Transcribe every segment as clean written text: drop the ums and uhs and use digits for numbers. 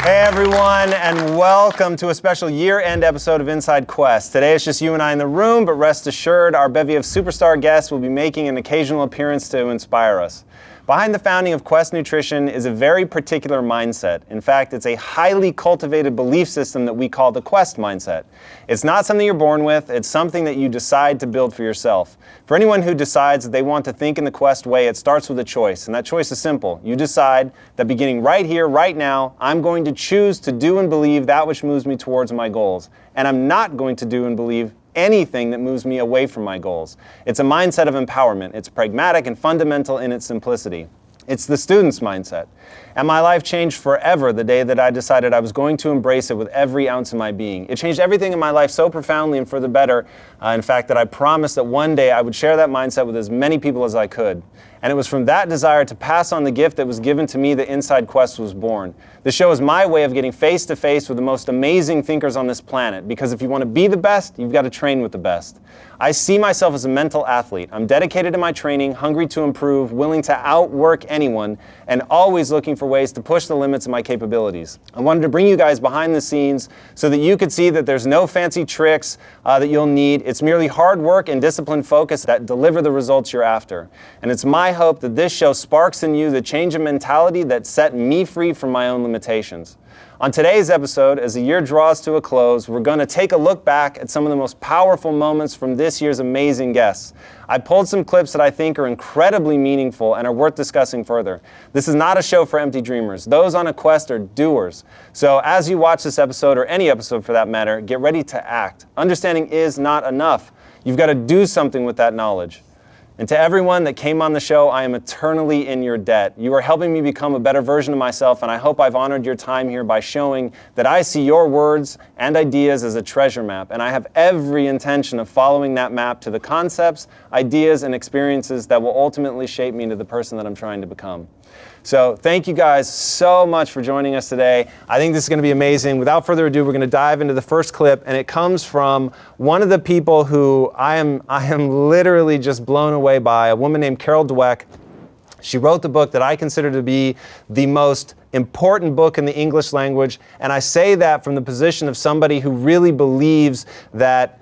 Hey everyone, and welcome to a special year-end episode of Inside Quest. Today it's just you and I in the room, but rest assured our bevy of superstar guests will be making an occasional appearance to inspire us. Behind the founding of Quest Nutrition is a very particular mindset. In fact, it's a highly cultivated belief system that we call the Quest mindset. It's not something you're born with, it's something that you decide to build for yourself. For anyone who decides that they want to think in the Quest way, it starts with a choice, and that choice is simple. You decide that beginning right here, right now, I'm going to choose to do and believe that which moves me towards my goals, and I'm not going to do and believe anything that moves me away from my goals. It's a mindset of empowerment. It's pragmatic and fundamental in its simplicity. It's the student's mindset. And my life changed forever the day that I decided I was going to embrace it with every ounce of my being. It changed everything in my life so profoundly and for the better, in fact, that I promised that one day I would share that mindset with as many people as I could. And it was from that desire to pass on the gift that was given to me that Inside Quest was born. The show is my way of getting face to face with the most amazing thinkers on this planet, because if you want to be the best, you've got to train with the best. I see myself as a mental athlete. I'm dedicated to my training, hungry to improve, willing to outwork anyone, and always looking for ways to push the limits of my capabilities. I wanted to bring you guys behind the scenes so that you could see that there's no fancy tricks that you'll need. It's merely hard work and disciplined focus that deliver the results you're after. And it's my hope that this show sparks in you the change of mentality that set me free from my own limitations. On today's episode, as the year draws to a close, we're going to take a look back at some of the most powerful moments from this year's amazing guests. I pulled some clips that I think are incredibly meaningful and are worth discussing further. This is not a show for empty dreamers. Those on a quest are doers. So as you watch this episode, or any episode for that matter, get ready to act. Understanding is not enough. You've got to do something with that knowledge. And to everyone that came on the show, I am eternally in your debt. You are helping me become a better version of myself, and I hope I've honored your time here by showing that I see your words and ideas as a treasure map, and I have every intention of following that map to the concepts, ideas, and experiences that will ultimately shape me into the person that I'm trying to become. So thank you guys so much for joining us today. I think this is going to be amazing. Without further ado, we're going to dive into the first clip, and it comes from one of the people who I am literally just blown away by, a woman named Carol Dweck. She wrote the book that I consider to be the most important book in the English language, and I say that from the position of somebody who really believes that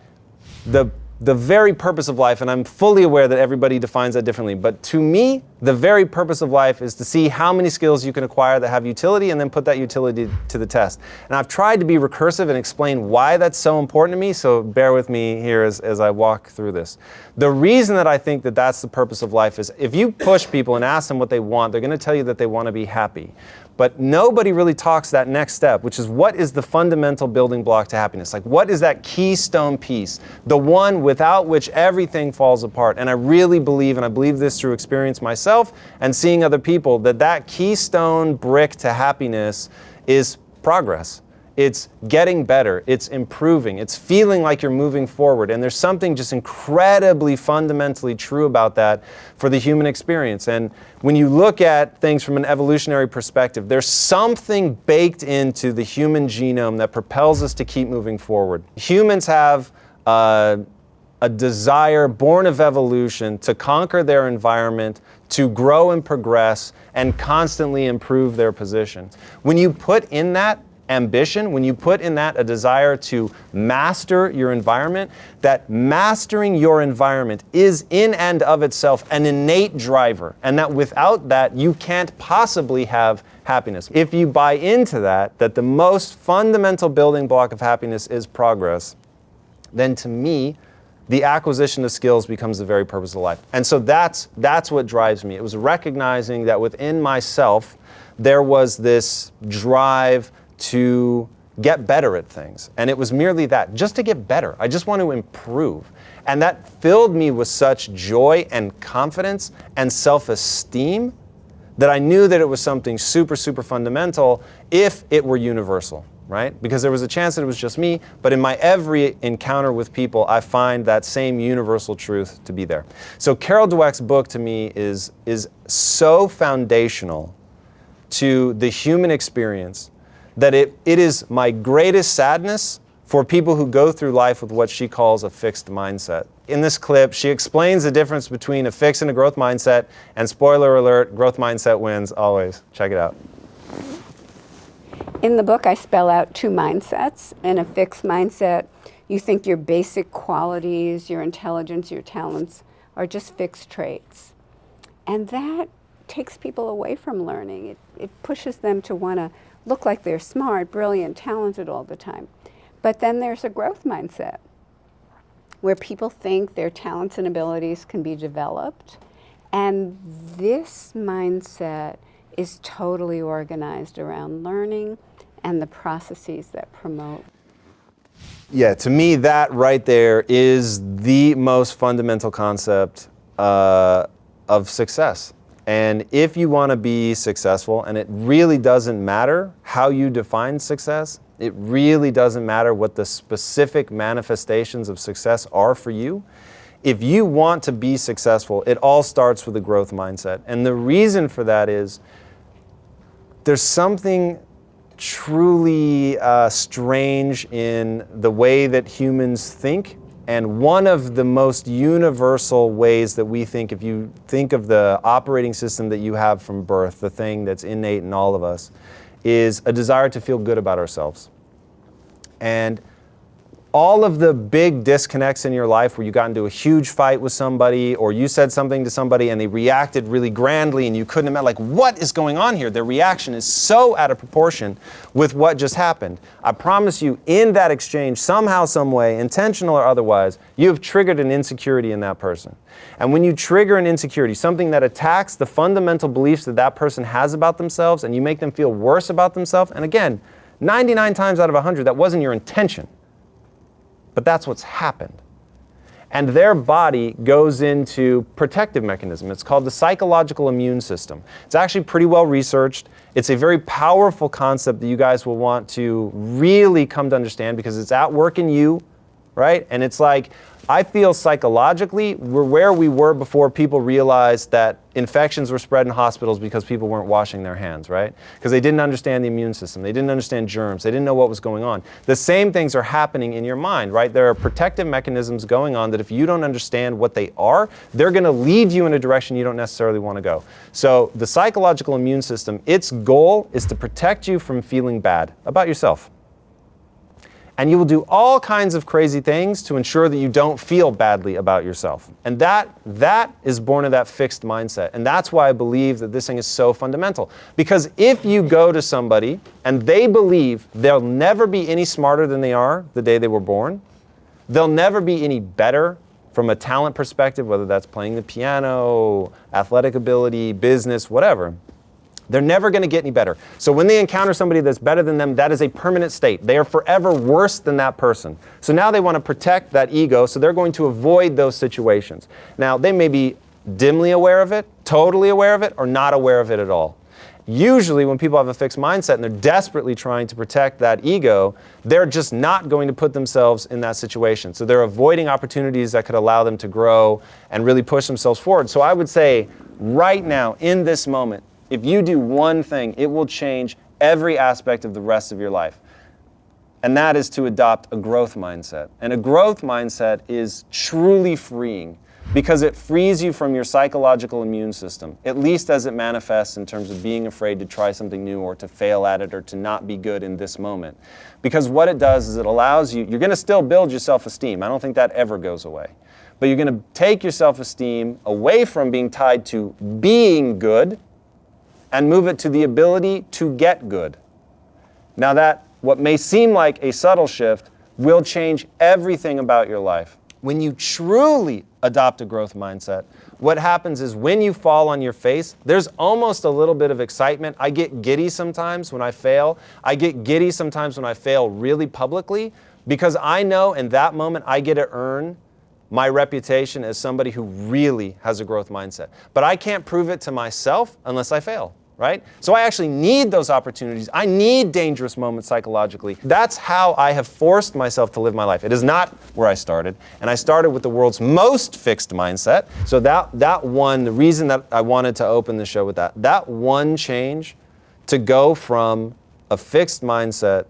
the very purpose of life, and I'm fully aware that everybody defines that differently, but to me, the very purpose of life is to see how many skills you can acquire that have utility and then put that utility to the test. And I've tried to be recursive and explain why that's so important to me, so bear with me here as I walk through this. The reason that I think that that's the purpose of life is if you push people and ask them what they want, they're going to tell you that they want to be happy. But nobody really talks that next step, which is what is the fundamental building block to happiness? Like, what is that keystone piece? The one without which everything falls apart. And I really believe, and I believe this through experience myself and seeing other people, that keystone brick to happiness is progress. It's getting better, it's improving, it's feeling like you're moving forward. And there's something just incredibly fundamentally true about that for the human experience. And when you look at things from an evolutionary perspective, there's something baked into the human genome that propels us to keep moving forward. Humans have a desire born of evolution to conquer their environment, to grow and progress, and constantly improve their position. When you put in that ambition, when you put in that a desire to master your environment, that mastering your environment is in and of itself an innate driver, and that without that you can't possibly have happiness. If you buy into that the most fundamental building block of happiness is progress, then to me, the acquisition of skills becomes the very purpose of life. And so that's what drives me. It was recognizing that within myself, there was this drive to get better at things. And it was merely that, just to get better. I just want to improve. And that filled me with such joy and confidence and self-esteem that I knew that it was something super, super fundamental if it were universal, right? Because there was a chance that it was just me, but in my every encounter with people, I find that same universal truth to be there. So Carol Dweck's book to me is so foundational to the human experience that it is my greatest sadness for people who go through life with what she calls a fixed mindset. In this clip, she explains the difference between a fixed and a growth mindset, and spoiler alert, growth mindset wins always. Check it out. In the book, I spell out two mindsets. In a fixed mindset, you think your basic qualities, your intelligence, your talents are just fixed traits. And that takes people away from learning. It pushes them to want to look like they're smart, brilliant, talented all the time. But then there's a growth mindset where people think their talents and abilities can be developed. And this mindset is totally organized around learning and the processes that promote. Yeah, to me, that right there is the most fundamental concept of success. And if you want to be successful, and it really doesn't matter how you define success, it really doesn't matter what the specific manifestations of success are for you. If you want to be successful, it all starts with a growth mindset. And the reason for that is there's something truly strange in the way that humans think. And one of the most universal ways that we think, if you think of the operating system that you have from birth, the thing that's innate in all of us, is a desire to feel good about ourselves. And all of the big disconnects in your life where you got into a huge fight with somebody, or you said something to somebody and they reacted really grandly and you couldn't imagine, like, what is going on here? Their reaction is so out of proportion with what just happened. I promise you, in that exchange, somehow, some way, intentional or otherwise, you have triggered an insecurity in that person. And when you trigger an insecurity, something that attacks the fundamental beliefs that that person has about themselves, and you make them feel worse about themselves, and again, 99 times out of 100, that wasn't your intention. But that's what's happened. And their body goes into protective mechanism. It's called the psychological immune system. It's actually pretty well researched. It's a very powerful concept that you guys will want to really come to understand because it's at work in you, right? And it's like, I feel psychologically we're where we were before people realized that infections were spread in hospitals because people weren't washing their hands, right? Because they didn't understand the immune system. They didn't understand germs. They didn't know what was going on. The same things are happening in your mind, right? There are protective mechanisms going on that if you don't understand what they are, they're going to lead you in a direction you don't necessarily want to go. So the psychological immune system, its goal is to protect you from feeling bad about yourself. And you will do all kinds of crazy things to ensure that you don't feel badly about yourself. And that is born of that fixed mindset. And that's why I believe that this thing is so fundamental. Because if you go to somebody and they believe they'll never be any smarter than they are the day they were born, they'll never be any better from a talent perspective, whether that's playing the piano, athletic ability, business, whatever, they're never going to get any better. So when they encounter somebody that's better than them, that is a permanent state. They are forever worse than that person. So now they want to protect that ego, so they're going to avoid those situations. Now, they may be dimly aware of it, totally aware of it, or not aware of it at all. Usually when people have a fixed mindset and they're desperately trying to protect that ego, they're just not going to put themselves in that situation. So they're avoiding opportunities that could allow them to grow and really push themselves forward. So I would say right now, in this moment, if you do one thing, it will change every aspect of the rest of your life. And that is to adopt a growth mindset. And a growth mindset is truly freeing because it frees you from your psychological immune system, at least as it manifests in terms of being afraid to try something new or to fail at it or to not be good in this moment. Because what it does is it allows you, you're going to still build your self-esteem. I don't think that ever goes away. But you're going to take your self-esteem away from being tied to being good and move it to the ability to get good. Now that, what may seem like a subtle shift, will change everything about your life. When you truly adopt a growth mindset, what happens is when you fall on your face, there's almost a little bit of excitement. I get giddy sometimes when I fail. I get giddy sometimes when I fail really publicly because I know in that moment I get to earn my reputation as somebody who really has a growth mindset. But I can't prove it to myself unless I fail, right? So I actually need those opportunities. I need dangerous moments psychologically. That's how I have forced myself to live my life. It is not where I started. And I started with the world's most fixed mindset. So that one, the reason that I wanted to open the show with that one change to go from a fixed mindset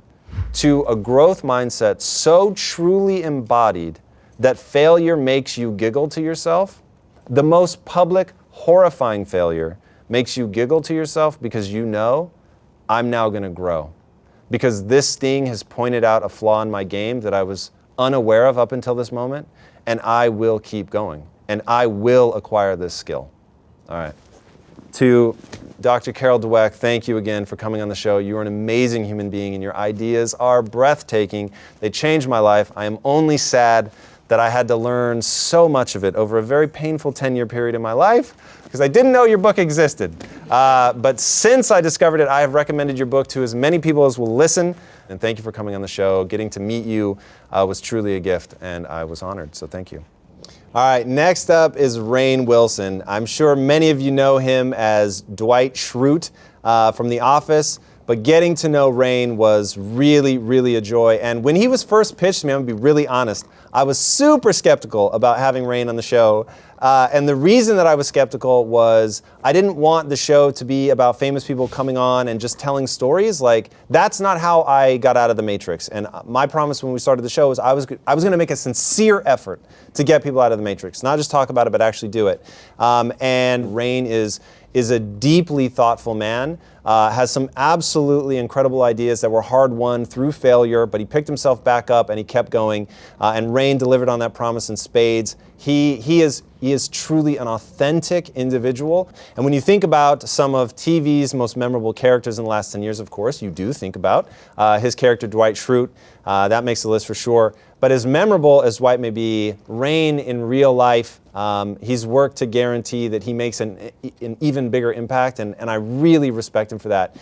to a growth mindset so truly embodied that failure makes you giggle to yourself, the most public, horrifying failure makes you giggle to yourself because you know, I'm now going to grow. because this sting has pointed out a flaw in my game that I was unaware of up until this moment, and I will keep going, and I will acquire this skill. All right. To Dr. Carol Dweck, thank you again for coming on the show. You are an amazing human being, and your ideas are breathtaking. They changed my life. I am only sad that I had to learn so much of it over a very painful 10-year period in my life, because I didn't know your book existed. But since I discovered it, I have recommended your book to as many people as will listen. And thank you for coming on the show. Getting to meet you was truly a gift, and I was honored, so thank you. All right, next up is Rainn Wilson. I'm sure many of you know him as Dwight Schrute from The Office, but getting to know Rainn was really, really a joy. And when he was first pitched to me, I'm gonna be really honest, I was super skeptical about having Rainn on the show. And the reason that I was skeptical was I didn't want the show to be about famous people coming on and just telling stories. Like, that's not how I got out of The Matrix. And my promise when we started the show was I was going to make a sincere effort to get people out of The Matrix. Not just talk about it, but actually do it. And Rainn is a deeply thoughtful man, has some absolutely incredible ideas that were hard-won through failure, but he picked himself back up and he kept going. And Rainn delivered on that promise in spades. He is truly an authentic individual. And when you think about some of TV's most memorable characters in the last 10 years, of course, you do think about his character, Dwight Schrute. That makes the list for sure. But as memorable as Dwight may be, Rainn in real life, he's worked to guarantee that he makes an even bigger impact, and I really respect him for that.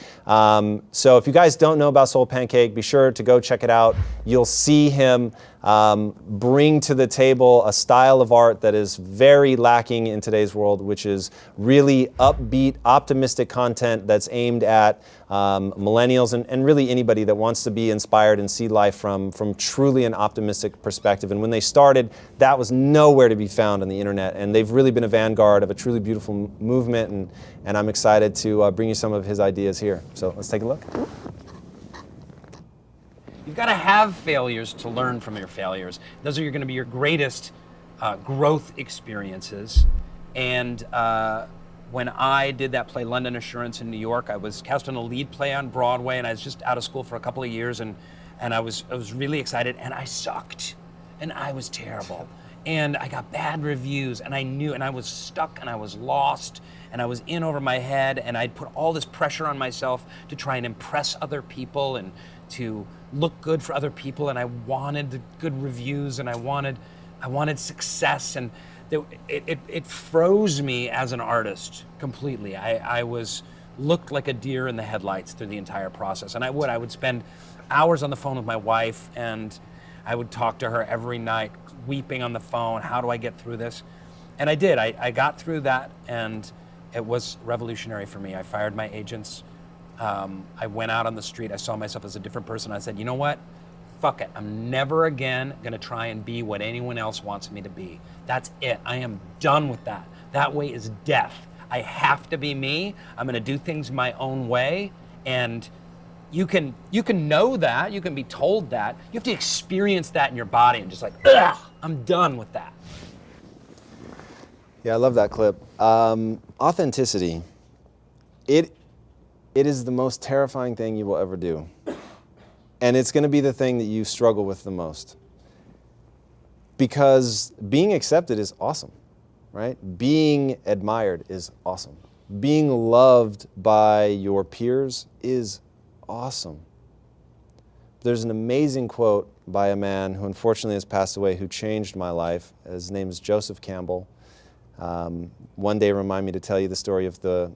So if you guys don't know about Soul Pancake, be sure to go check it out. You'll see him bring to the table a style of art that is very lacking in today's world, which is really upbeat, optimistic content that's aimed at millennials and really anybody that wants to be inspired and see life from truly an optimistic perspective. And when they started, that was nowhere to be found on the internet, and they've really been a vanguard of a truly beautiful movement, and I'm excited to bring you some of his ideas here. So let's take a look. You've got to have failures to learn from your failures. Those are going to be your greatest growth experiences. And when I did that play, London Assurance in New York, I was cast on a lead play on Broadway, and I was just out of school for a couple of years, and I was really excited, and I sucked, and I was terrible. And I got bad reviews, and I knew, and I was stuck, and I was lost, and I was in over my head, and I'd put all this pressure on myself to try and impress other people and to look good for other people, and I wanted the good reviews, and I wanted success, and it froze me as an artist completely. I looked like a deer in the headlights through the entire process, and I would spend hours on the phone with my wife, and I would talk to her every night, weeping on the phone. How do I get through this? And I did. I got through that, and it was revolutionary for me. I fired my agents. I went out on the street. I saw myself as a different person. I said, you know what? Fuck it. I'm never again going to try and be what anyone else wants me to be. That's it. I am done with that. That way is death. I have to be me. I'm going to do things my own way. And you can know that. You can be told that. You have to experience that in your body and just like, ugh, I'm done with that. Yeah, I love that clip. Authenticity. It is the most terrifying thing you will ever do. And it's going to be the thing that you struggle with the most. Because being accepted is awesome, right? Being admired is awesome. Being loved by your peers is awesome. There's an amazing quote by a man who unfortunately has passed away who changed my life. His name is Joseph Campbell. One day remind me to tell you the story of the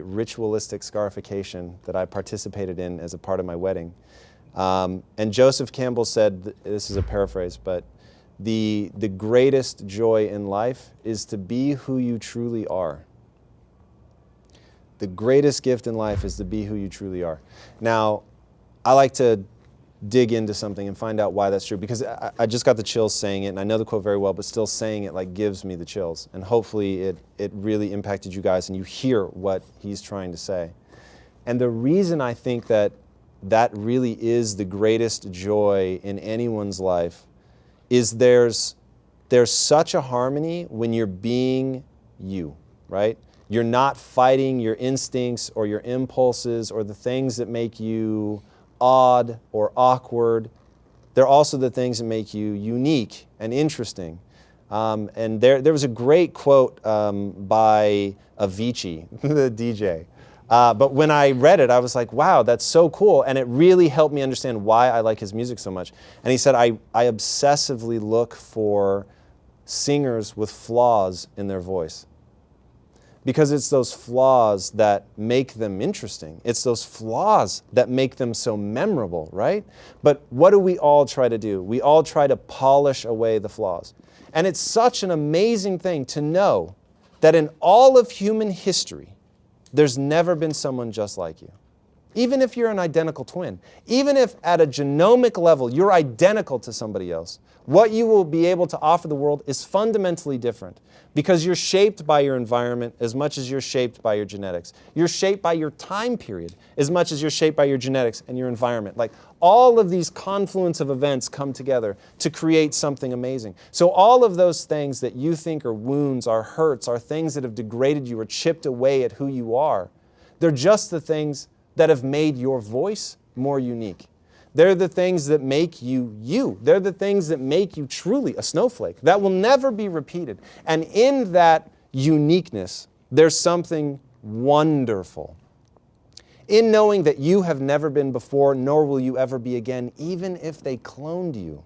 ritualistic scarification that I participated in as a part of my wedding. And Joseph Campbell said, this is a paraphrase, but the greatest joy in life is to be who you truly are. The greatest gift in life is to be who you truly are. Now, I like to dig into something and find out why that's true, because I just got the chills saying it, and I know the quote very well, but still saying it like gives me the chills. And hopefully it really impacted you guys and you hear what he's trying to say. And the reason I think that really is the greatest joy in anyone's life is there's such a harmony when you're being you, right? You're not fighting your instincts or your impulses or the things that make you odd or awkward. They're also the things that make you unique and interesting. And there was a great quote by Avicii, the DJ. But when I read it, I was like, wow, that's so cool. And it really helped me understand why I like his music so much. And he said, I obsessively look for singers with flaws in their voice. Because it's those flaws that make them interesting. It's those flaws that make them so memorable, right? But what do we all try to do? We all try to polish away the flaws. And it's such an amazing thing to know that in all of human history, there's never been someone just like you. Even if you're an identical twin, even if at a genomic level you're identical to somebody else, what you will be able to offer the world is fundamentally different because you're shaped by your environment as much as you're shaped by your genetics. You're shaped by your time period as much as you're shaped by your genetics and your environment. Like all of these confluence of events come together to create something amazing. So all of those things that you think are wounds, are hurts, are things that have degraded you or chipped away at who you are, they're just the things that have made your voice more unique. They're the things that make you you. They're the things that make you truly a snowflake. That will never be repeated. And in that uniqueness, there's something wonderful. In knowing that you have never been before, nor will you ever be again, even if they cloned you.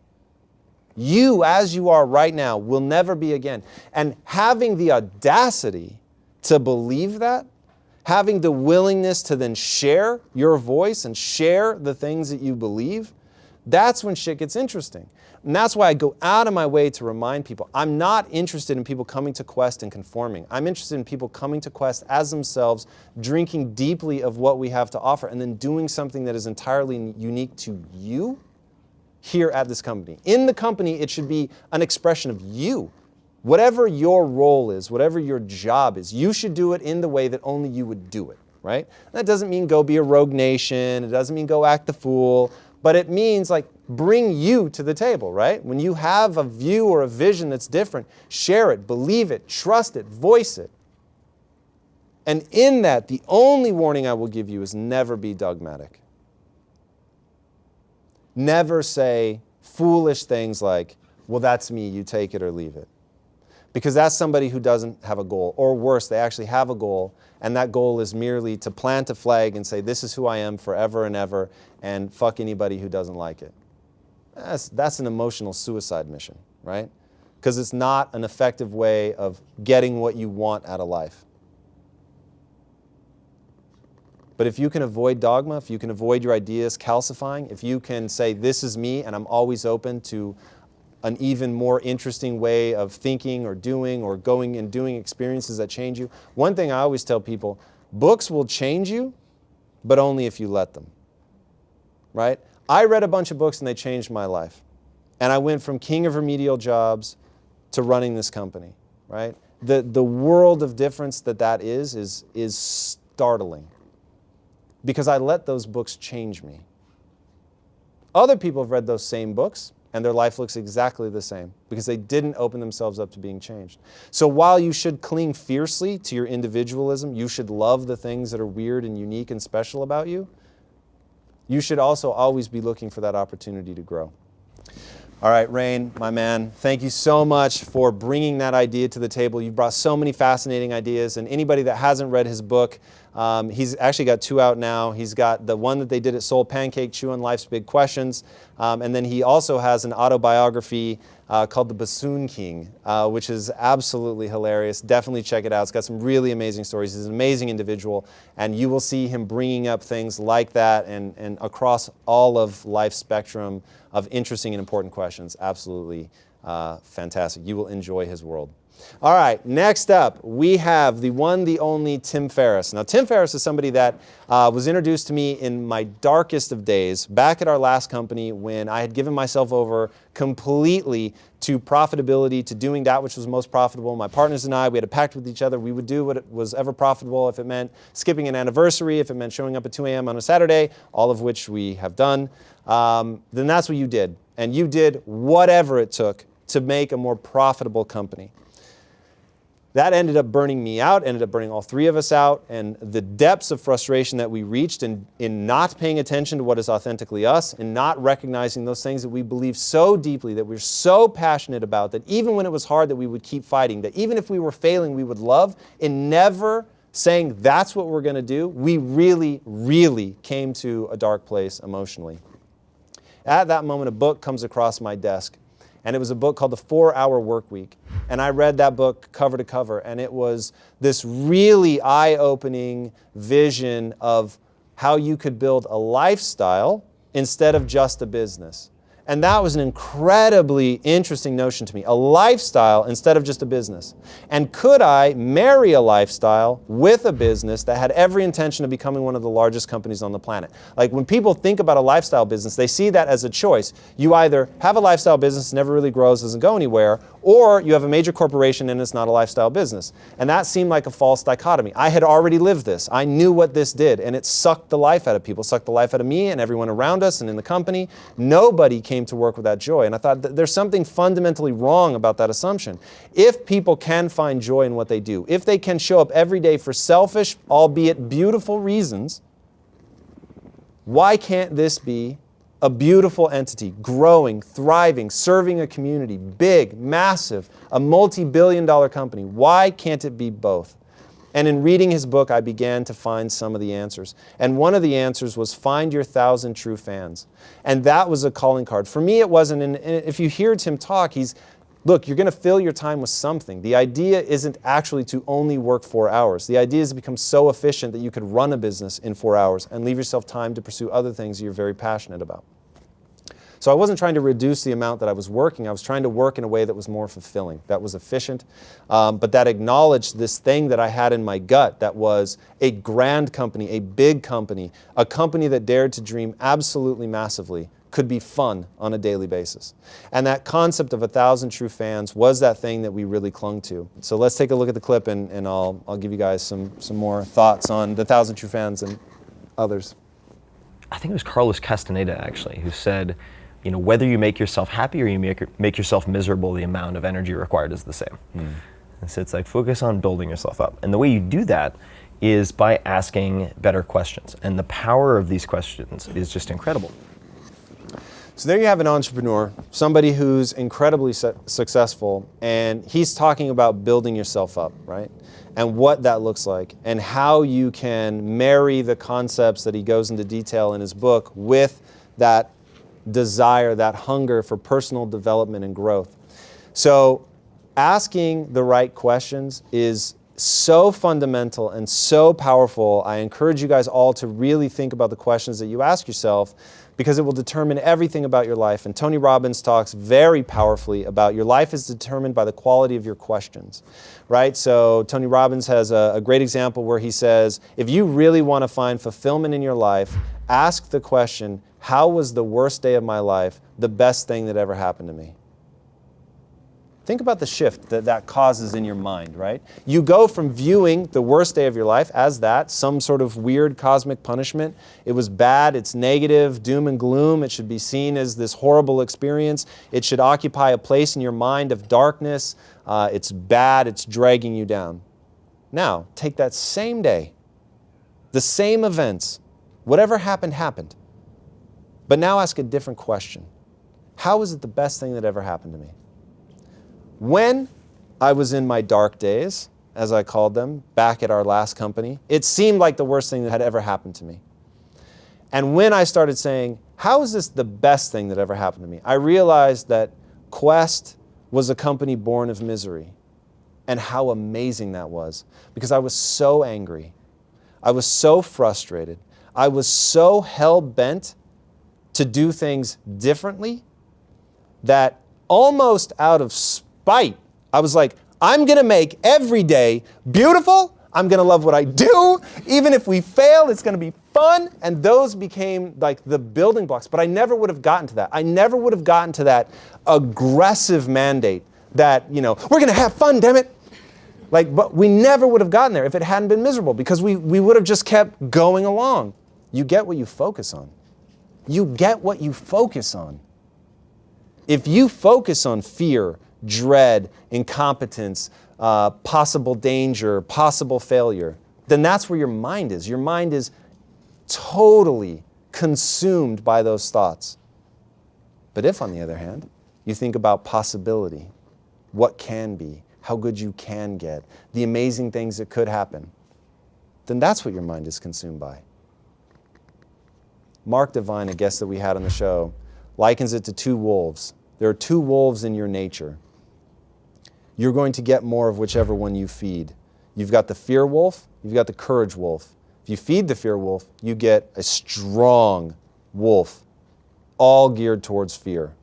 You, as you are right now, will never be again. And having the audacity to believe that, having the willingness to then share your voice and share the things that you believe, that's when shit gets interesting. And that's why I go out of my way to remind people, I'm not interested in people coming to Quest and conforming. I'm interested in people coming to Quest as themselves, drinking deeply of what we have to offer, and then doing something that is entirely unique to you here at this company. In the company, it should be an expression of you. Whatever your role is, whatever your job is, you should do it in the way that only you would do it, right? That doesn't mean go be a rogue nation. It doesn't mean go act the fool. But it means like bring you to the table, right? When you have a view or a vision that's different, share it, believe it, trust it, voice it. And in that, the only warning I will give you is never be dogmatic. Never say foolish things like, well, that's me, you take it or leave it. Because that's somebody who doesn't have a goal. Or worse, they actually have a goal, and that goal is merely to plant a flag and say, this is who I am forever and ever, and fuck anybody who doesn't like it. That's an emotional suicide mission, right? Because it's not an effective way of getting what you want out of life. But if you can avoid dogma, if you can avoid your ideas calcifying, if you can say, this is me, and I'm always open to an even more interesting way of thinking or doing or going and doing experiences that change you. One thing I always tell people, books will change you, but only if you let them, right? I read a bunch of books and they changed my life. And I went from king of remedial jobs to running this company, right? The world of difference that is startling because I let those books change me. Other people have read those same books and their life looks exactly the same because they didn't open themselves up to being changed. So while you should cling fiercely to your individualism, you should love the things that are weird and unique and special about you, you should also always be looking for that opportunity to grow. All right, Rain, my man, thank you so much for bringing that idea to the table. You've brought so many fascinating ideas, and anybody that hasn't read his book, he's actually got 2 out now. He's got the one that they did at Soul Pancake, Chew on Life's Big Questions, and then he also has an autobiography called The Bassoon King, which is absolutely hilarious. Definitely check it out. It's got some really amazing stories. He's an amazing individual, and you will see him bringing up things like that and across all of life's spectrum of interesting and important questions. Absolutely fantastic. You will enjoy his world. All right, next up, we have the one, the only Tim Ferriss. Now, Tim Ferriss is somebody that was introduced to me in my darkest of days, back at our last company when I had given myself over completely to profitability, to doing that which was most profitable. My partners and I, we had a pact with each other. We would do what was ever profitable if it meant skipping an anniversary, if it meant showing up at 2 a.m. on a Saturday, all of which we have done. Then that's what you did. And you did whatever it took to make a more profitable company. That ended up burning me out, ended up burning all three of us out, and the depths of frustration that we reached in not paying attention to what is authentically us, and not recognizing those things that we believe so deeply, that we're so passionate about, that even when it was hard that we would keep fighting, that even if we were failing we would love, and never saying that's what we're going to do, we really, really came to a dark place emotionally. At that moment, a book comes across my desk. And it was a book called The 4-Hour Workweek. And I read that book cover to cover. And it was this really eye-opening vision of how you could build a lifestyle instead of just a business. And that was an incredibly interesting notion to me. A lifestyle instead of just a business. And could I marry a lifestyle with a business that had every intention of becoming one of the largest companies on the planet? Like when people think about a lifestyle business, they see that as a choice. You either have a lifestyle business, never really grows, doesn't go anywhere, or you have a major corporation and it's not a lifestyle business. And that seemed like a false dichotomy. I had already lived this. I knew what this did, and it sucked the life out of people, sucked the life out of me and everyone around us and in the company. Nobody came to work with that joy. And I thought that there's something fundamentally wrong about that assumption. If people can find joy in what they do, if they can show up every day for selfish, albeit beautiful reasons, why can't this be a beautiful entity, growing, thriving, serving a community, big, massive, a multi-billion-dollar company? Why can't it be both? And in reading his book, I began to find some of the answers. And one of the answers was find your 1,000 true fans. And that was a calling card. For me, it wasn't, and if you hear Tim talk, look, you're going to fill your time with something. The idea isn't actually to only work 4 hours. The idea is to become so efficient that you could run a business in 4 hours and leave yourself time to pursue other things you're very passionate about. So I wasn't trying to reduce the amount that I was working. I was trying to work in a way that was more fulfilling, that was efficient, but that acknowledged this thing that I had in my gut that was a grand company, a big company, a company that dared to dream absolutely massively, could be fun on a daily basis. And that concept of 1,000 true fans was that thing that we really clung to. So let's take a look at the clip, and I'll give you guys some more thoughts on the 1,000 true fans and others. I think it was Carlos Castaneda, actually, who said, whether you make yourself happy or you make yourself miserable, the amount of energy required is the same. And so it's like, focus on building yourself up. And the way you do that is by asking better questions. And the power of these questions is just incredible. So there you have an entrepreneur, somebody who's incredibly successful, and he's talking about building yourself up, right? And what that looks like, and how you can marry the concepts that he goes into detail in his book with that desire, that hunger for personal development and growth. So asking the right questions is so fundamental and so powerful. I encourage you guys all to really think about the questions that you ask yourself, because it will determine everything about your life. And Tony Robbins talks very powerfully about your life is determined by the quality of your questions, right? So Tony Robbins has a great example where he says, if you really want to find fulfillment in your life, ask the question, how was the worst day of my life the best thing that ever happened to me? Think about the shift that causes in your mind, right? You go from viewing the worst day of your life as that, some sort of weird cosmic punishment. It was bad, it's negative, doom and gloom. It should be seen as this horrible experience. It should occupy a place in your mind of darkness. It's bad, it's dragging you down. Now, take that same day, the same events, whatever happened, happened. But now ask a different question. How was it the best thing that ever happened to me? When I was in my dark days, as I called them, back at our last company, it seemed like the worst thing that had ever happened to me. And when I started saying, how is this the best thing that ever happened to me? I realized that Quest was a company born of misery, and how amazing that was, because I was so angry. I was so frustrated. I was so hell-bent to do things differently that almost out of spite, I was like, I'm going to make every day beautiful. I'm going to love what I do. Even if we fail, it's going to be fun. And those became like the building blocks. But I never would have gotten to that. I never would have gotten to that aggressive mandate that, we're going to have fun, damn it. But we never would have gotten there if it hadn't been miserable, because we would have just kept going along. You get what you focus on. You get what you focus on. If you focus on fear, dread, incompetence, possible danger, possible failure, then that's where your mind is. Your mind is totally consumed by those thoughts. But if, on the other hand, you think about possibility, what can be, how good you can get, the amazing things that could happen, then that's what your mind is consumed by. Mark Devine, a guest that we had on the show, likens it to two wolves. There are two wolves in your nature. You're going to get more of whichever one you feed. You've got the fear wolf, you've got the courage wolf. If you feed the fear wolf, you get a strong wolf, all geared towards fear.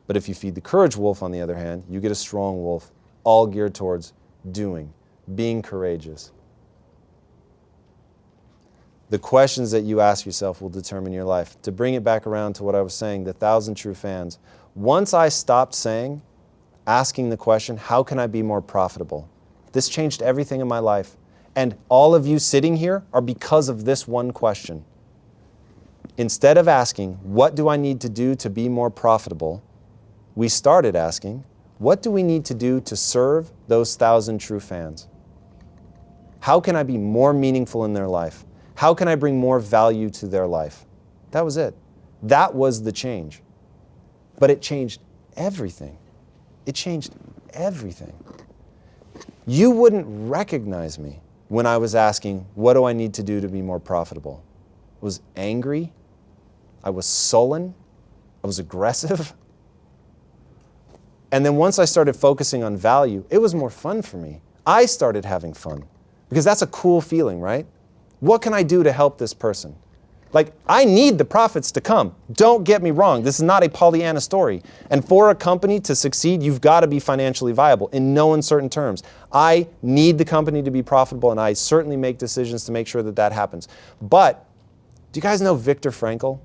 But if you feed the courage wolf, on the other hand, you get a strong wolf, all geared towards doing, being courageous. The questions that you ask yourself will determine your life. To bring it back around to what I was saying, the 1,000 true fans, once I stopped asking the question, how can I be more profitable? This changed everything in my life. And all of you sitting here are because of this one question. Instead of asking, what do I need to do to be more profitable? We started asking, what do we need to do to serve those 1,000 true fans? How can I be more meaningful in their life? How can I bring more value to their life? That was it. That was the change. But it changed everything. It changed everything. You wouldn't recognize me when I was asking, what do I need to do to be more profitable? I was angry. I was sullen. I was aggressive. And then once I started focusing on value, it was more fun for me. I started having fun because that's a cool feeling, right? What can I do to help this person? Like, I need the profits to come. Don't get me wrong. This is not a Pollyanna story. And for a company to succeed, you've got to be financially viable in no uncertain terms. I need the company to be profitable, and I certainly make decisions to make sure that that happens. But do you guys know Viktor Frankl?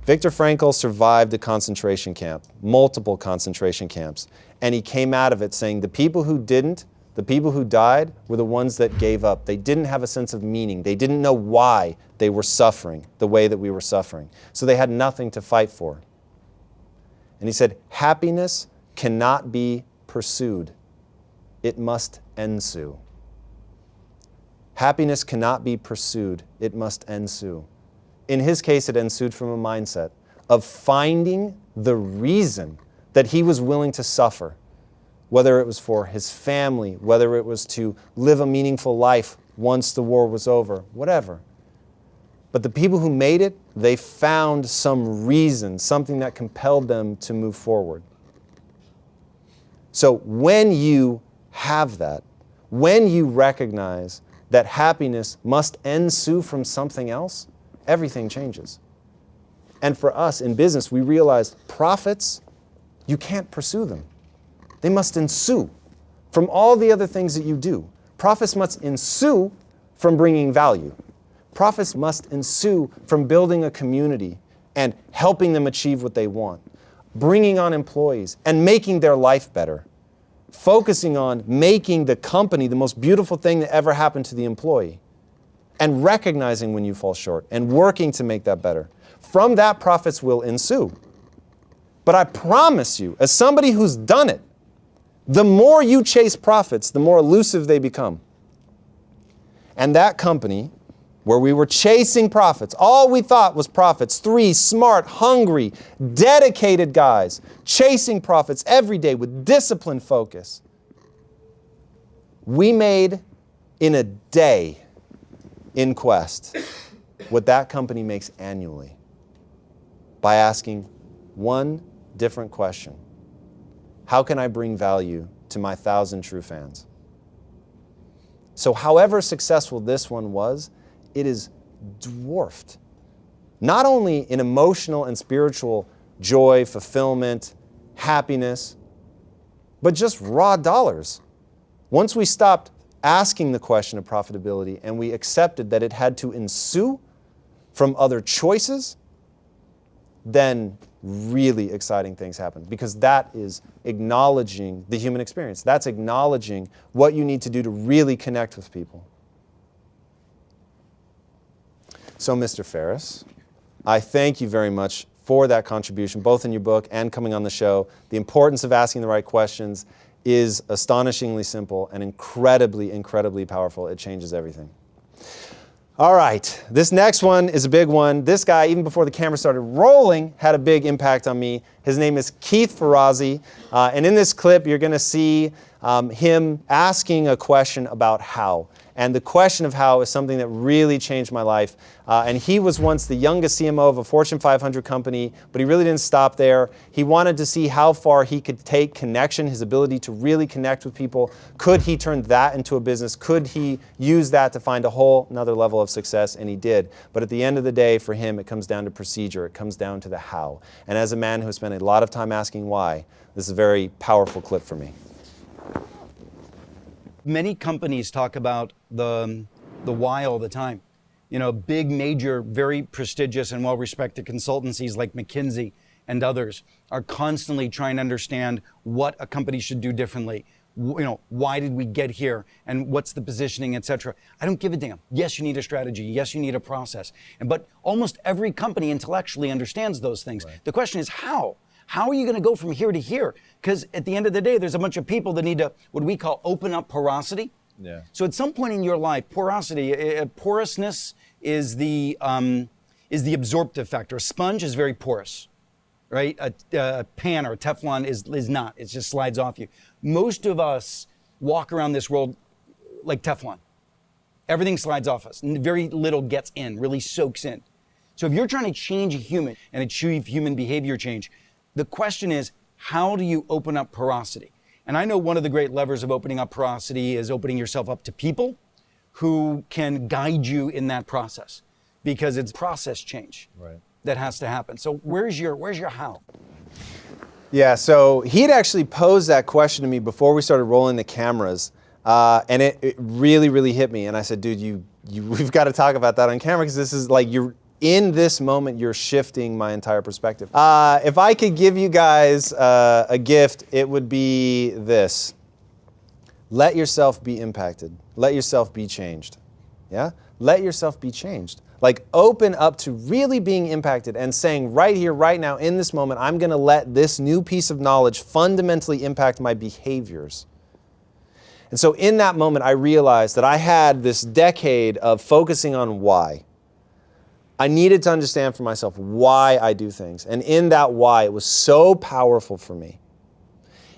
Viktor Frankl survived a concentration camp, multiple concentration camps, and he came out of it saying the people who didn't, the people who died were the ones that gave up. They didn't have a sense of meaning. They didn't know why they were suffering the way that we were suffering. So they had nothing to fight for. And he said, happiness cannot be pursued. It must ensue. Happiness cannot be pursued. It must ensue. In his case, it ensued from a mindset of finding the reason that he was willing to suffer, whether it was for his family, whether it was to live a meaningful life once the war was over, whatever. But the people who made it, they found some reason, something that compelled them to move forward. So when you have that, when you recognize that happiness must ensue from something else, everything changes. And for us in business, we realized profits, you can't pursue them. They must ensue from all the other things that you do. Profits must ensue from bringing value. Profits must ensue from building a community and helping them achieve what they want, bringing on employees and making their life better, focusing on making the company the most beautiful thing that ever happened to the employee, and recognizing when you fall short and working to make that better. From that, profits will ensue. But I promise you, as somebody who's done it, the more you chase profits, the more elusive they become. And that company, where we were chasing profits, all we thought was profits, 3 smart, hungry, dedicated guys, chasing profits every day with disciplined focus. We made in a day in Quest what that company makes annually by asking one different question. How can I bring value to my 1,000 true fans? So however successful this one was, it is dwarfed, not only in emotional and spiritual joy, fulfillment, happiness, but just raw dollars. Once we stopped asking the question of profitability and we accepted that it had to ensue from other choices, then really exciting things happen, because that is acknowledging the human experience. That's acknowledging what you need to do to really connect with people. So, Mr. Ferris, I thank you very much for that contribution, both in your book and coming on the show. The importance of asking the right questions is astonishingly simple and incredibly, incredibly powerful. It changes everything. All right, this next one is a big one. This guy, even before the camera started rolling, had a big impact on me. His name is Keith Ferrazzi, and in this clip, you're going to see him asking a question about how. And the question of how is something that really changed my life. And he was once the youngest CMO of a Fortune 500 company, but he really didn't stop there. He wanted to see how far he could take connection, his ability to really connect with people. Could he turn that into a business? Could he use that to find a whole another level of success? And he did. But at the end of the day, for him, it comes down to procedure. It comes down to the how. And as a man who spent a lot of time asking why, this is a very powerful clip for me. Many companies talk about the why all the time. You know, big, major, very prestigious and well-respected consultancies like McKinsey and others are constantly trying to understand what a company should do differently. You know, why did we get here and what's the positioning, etc. I don't give a damn. Yes, you need a strategy. Yes, you need a process. But almost every company intellectually understands those things. Right. The question is how? How are you going to go from here to here? Because at the end of the day, there's a bunch of people that need to, what we call, open up porosity. Yeah. So at some point in your life, porosity, porousness is the absorptive factor. A sponge is very porous, right? A pan or a Teflon is not. It just slides off you. Most of us walk around this world like Teflon. Everything slides off us. Very little gets in, really soaks in. So if you're trying to change a human and achieve human behavior change, the question is, how do you open up porosity? And I know one of the great levers of opening up porosity is opening yourself up to people who can guide you in that process, because it's process change that has to happen. So where's your how? Yeah, so he'd actually posed that question to me before we started rolling the cameras, and it really, really hit me. And I said, dude, we've got to talk about that on camera, because this is like in this moment, you're shifting my entire perspective. If I could give you guys a gift, it would be this. Let yourself be impacted. Let yourself be changed. Yeah? Let yourself be changed. Like, open up to really being impacted and saying right here, right now, in this moment, I'm going to let this new piece of knowledge fundamentally impact my behaviors. And so in that moment, I realized that I had this decade of focusing on why. I needed to understand for myself why I do things. And in that why, it was so powerful for me.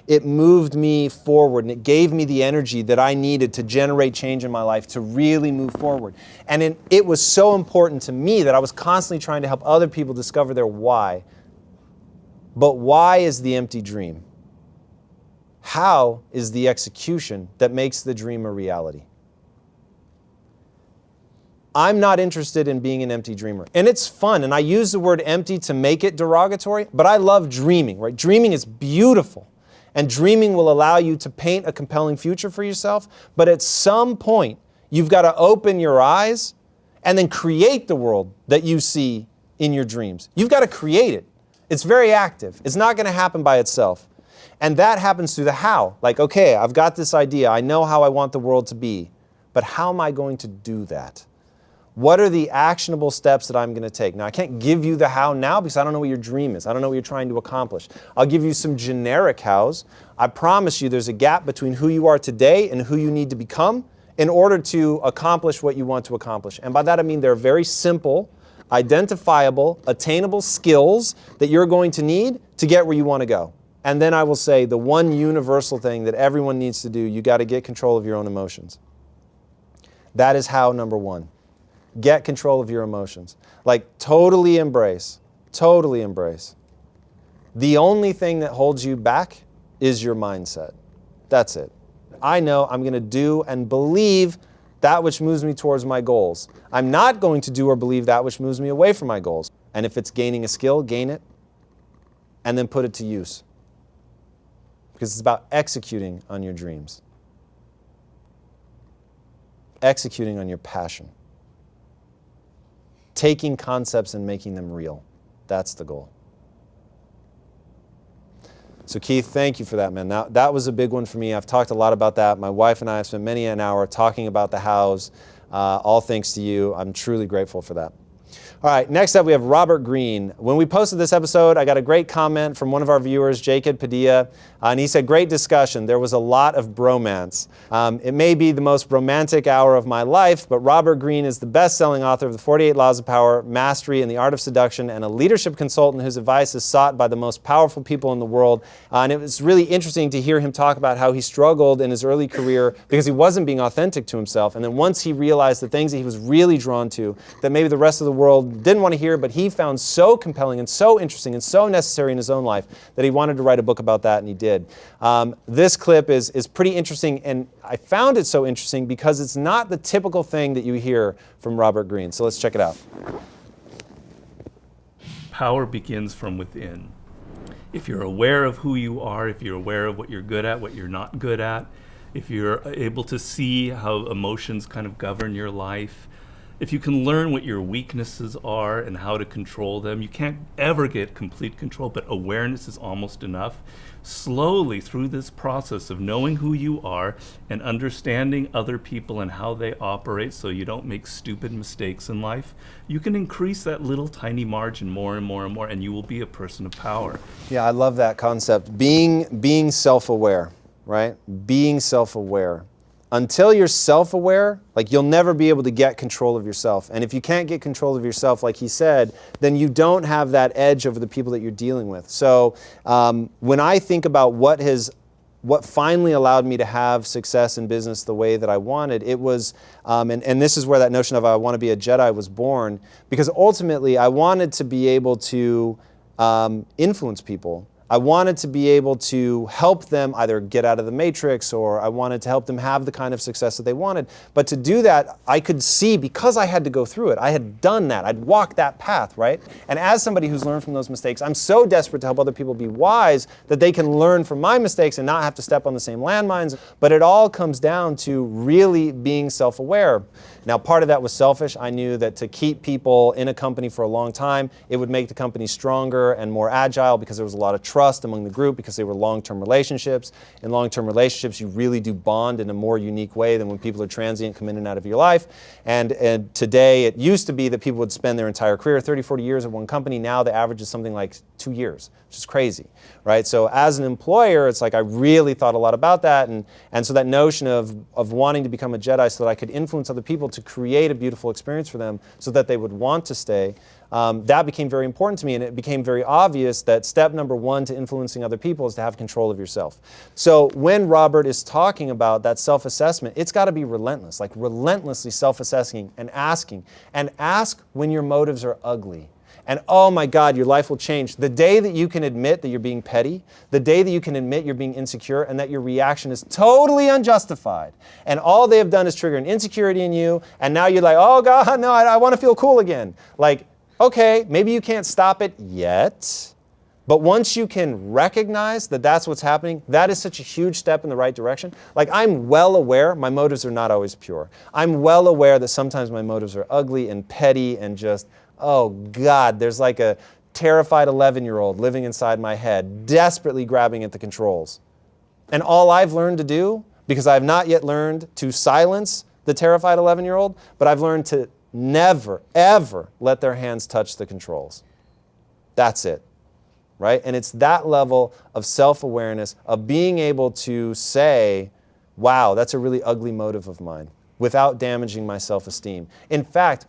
It moved me forward, and it gave me the energy that I needed to generate change in my life, to really move forward. And it was so important to me that I was constantly trying to help other people discover their why. But why is the empty dream? How is the execution that makes the dream a reality? I'm not interested in being an empty dreamer. And it's fun, and I use the word empty to make it derogatory, but I love dreaming, right? Dreaming is beautiful, and dreaming will allow you to paint a compelling future for yourself, but at some point, you've got to open your eyes and then create the world that you see in your dreams. You've got to create it. It's very active. It's not going to happen by itself. And that happens through the how. Like, okay, I've got this idea. I know how I want the world to be, but how am I going to do that? What are the actionable steps that I'm going to take? Now, I can't give you the how now because I don't know what your dream is. I don't know what you're trying to accomplish. I'll give you some generic hows. I promise you there's a gap between who you are today and who you need to become in order to accomplish what you want to accomplish. And by that I mean there are very simple, identifiable, attainable skills that you're going to need to get where you want to go. And then I will say the one universal thing that everyone needs to do, you got to get control of your own emotions. That is how number one. Get control of your emotions. Like, totally embrace. The only thing that holds you back is your mindset. That's it. I know I'm going to do and believe that which moves me towards my goals. I'm not going to do or believe that which moves me away from my goals. And if it's gaining a skill, gain it, and then put it to use. Because it's about executing on your dreams. Executing on your passion. Taking concepts and making them real. That's the goal. So Keith, thank you for that, man. That was a big one for me. I've talked a lot about that. My wife and I have spent many an hour talking about the hows, all thanks to you. I'm truly grateful for that. All right, next up we have Robert Greene. When we posted this episode, I got a great comment from one of our viewers, Jacob Padilla, and he said, great discussion. There was a lot of bromance. It may be the most romantic hour of my life, but Robert Greene is the best-selling author of The 48 Laws of Power, Mastery, and the Art of Seduction, and a leadership consultant whose advice is sought by the most powerful people in the world. And it was really interesting to hear him talk about how he struggled in his early career because he wasn't being authentic to himself. And then once he realized the things that he was really drawn to, that maybe the rest of the world didn't want to hear, but he found so compelling and so interesting and so necessary in his own life that he wanted to write a book about that, and he did. This clip is pretty interesting, and I found it so interesting because it's not the typical thing that you hear from Robert Greene. So let's check it out. Power begins from within. If you're aware of who you are, if you're aware of what you're good at, what you're not good at, if you're able to see how emotions kind of govern your life, if you can learn what your weaknesses are and how to control them, you can't ever get complete control, but awareness is almost enough. Slowly through this process of knowing who you are and understanding other people and how they operate so you don't make stupid mistakes in life, you can increase that little tiny margin more and more and more, and you will be a person of power. Yeah, I love that concept. Being self-aware, right? Being self-aware. Until you're self-aware, like you'll never be able to get control of yourself. And if you can't get control of yourself, like he said, then you don't have that edge over the people that you're dealing with. So when I think about what finally allowed me to have success in business the way that I wanted, it was, and this is where that notion of I want to be a Jedi was born, because ultimately I wanted to be able to influence people. I wanted to be able to help them either get out of the matrix, or I wanted to help them have the kind of success that they wanted. But to do that, I could see, because I had to go through it, I had done that, I'd walked that path, right? And as somebody who's learned from those mistakes, I'm so desperate to help other people be wise that they can learn from my mistakes and not have to step on the same landmines. But it all comes down to really being self-aware. Now, part of that was selfish. I knew that to keep people in a company for a long time, it would make the company stronger and more agile because there was a lot of trust among the group because they were long-term relationships. In long-term relationships, you really do bond in a more unique way than when people are transient, come in and out of your life. And today, it used to be that people would spend their entire career, 30, 40 years at one company. Now the average is something like 2 years, which is crazy, right? So as an employer, it's like I really thought a lot about that. And so that notion of wanting to become a Jedi so that I could influence other people to create a beautiful experience for them so that they would want to stay, that became very important to me, and it became very obvious that step number one to influencing other people is to have control of yourself. So when Robert is talking about that self-assessment, it's got to be relentless, like relentlessly self-assessing and asking, and ask when your motives are ugly. And oh my God, your life will change. The day that you can admit that you're being petty, the day that you can admit you're being insecure and that your reaction is totally unjustified, and all they have done is trigger an insecurity in you, and now you're like, oh God, no, I want to feel cool again. Like, okay, maybe you can't stop it yet, but once you can recognize that that's what's happening, that is such a huge step in the right direction. Like, I'm well aware my motives are not always pure. I'm well aware that sometimes my motives are ugly and petty and just, oh God, there's like a terrified 11-year-old living inside my head, desperately grabbing at the controls. And all I've learned to do, because I've not yet learned to silence the terrified 11-year-old, but I've learned to never, ever let their hands touch the controls. That's it, right? And it's that level of self-awareness, of being able to say, wow, that's a really ugly motive of mine, without damaging my self-esteem. In fact,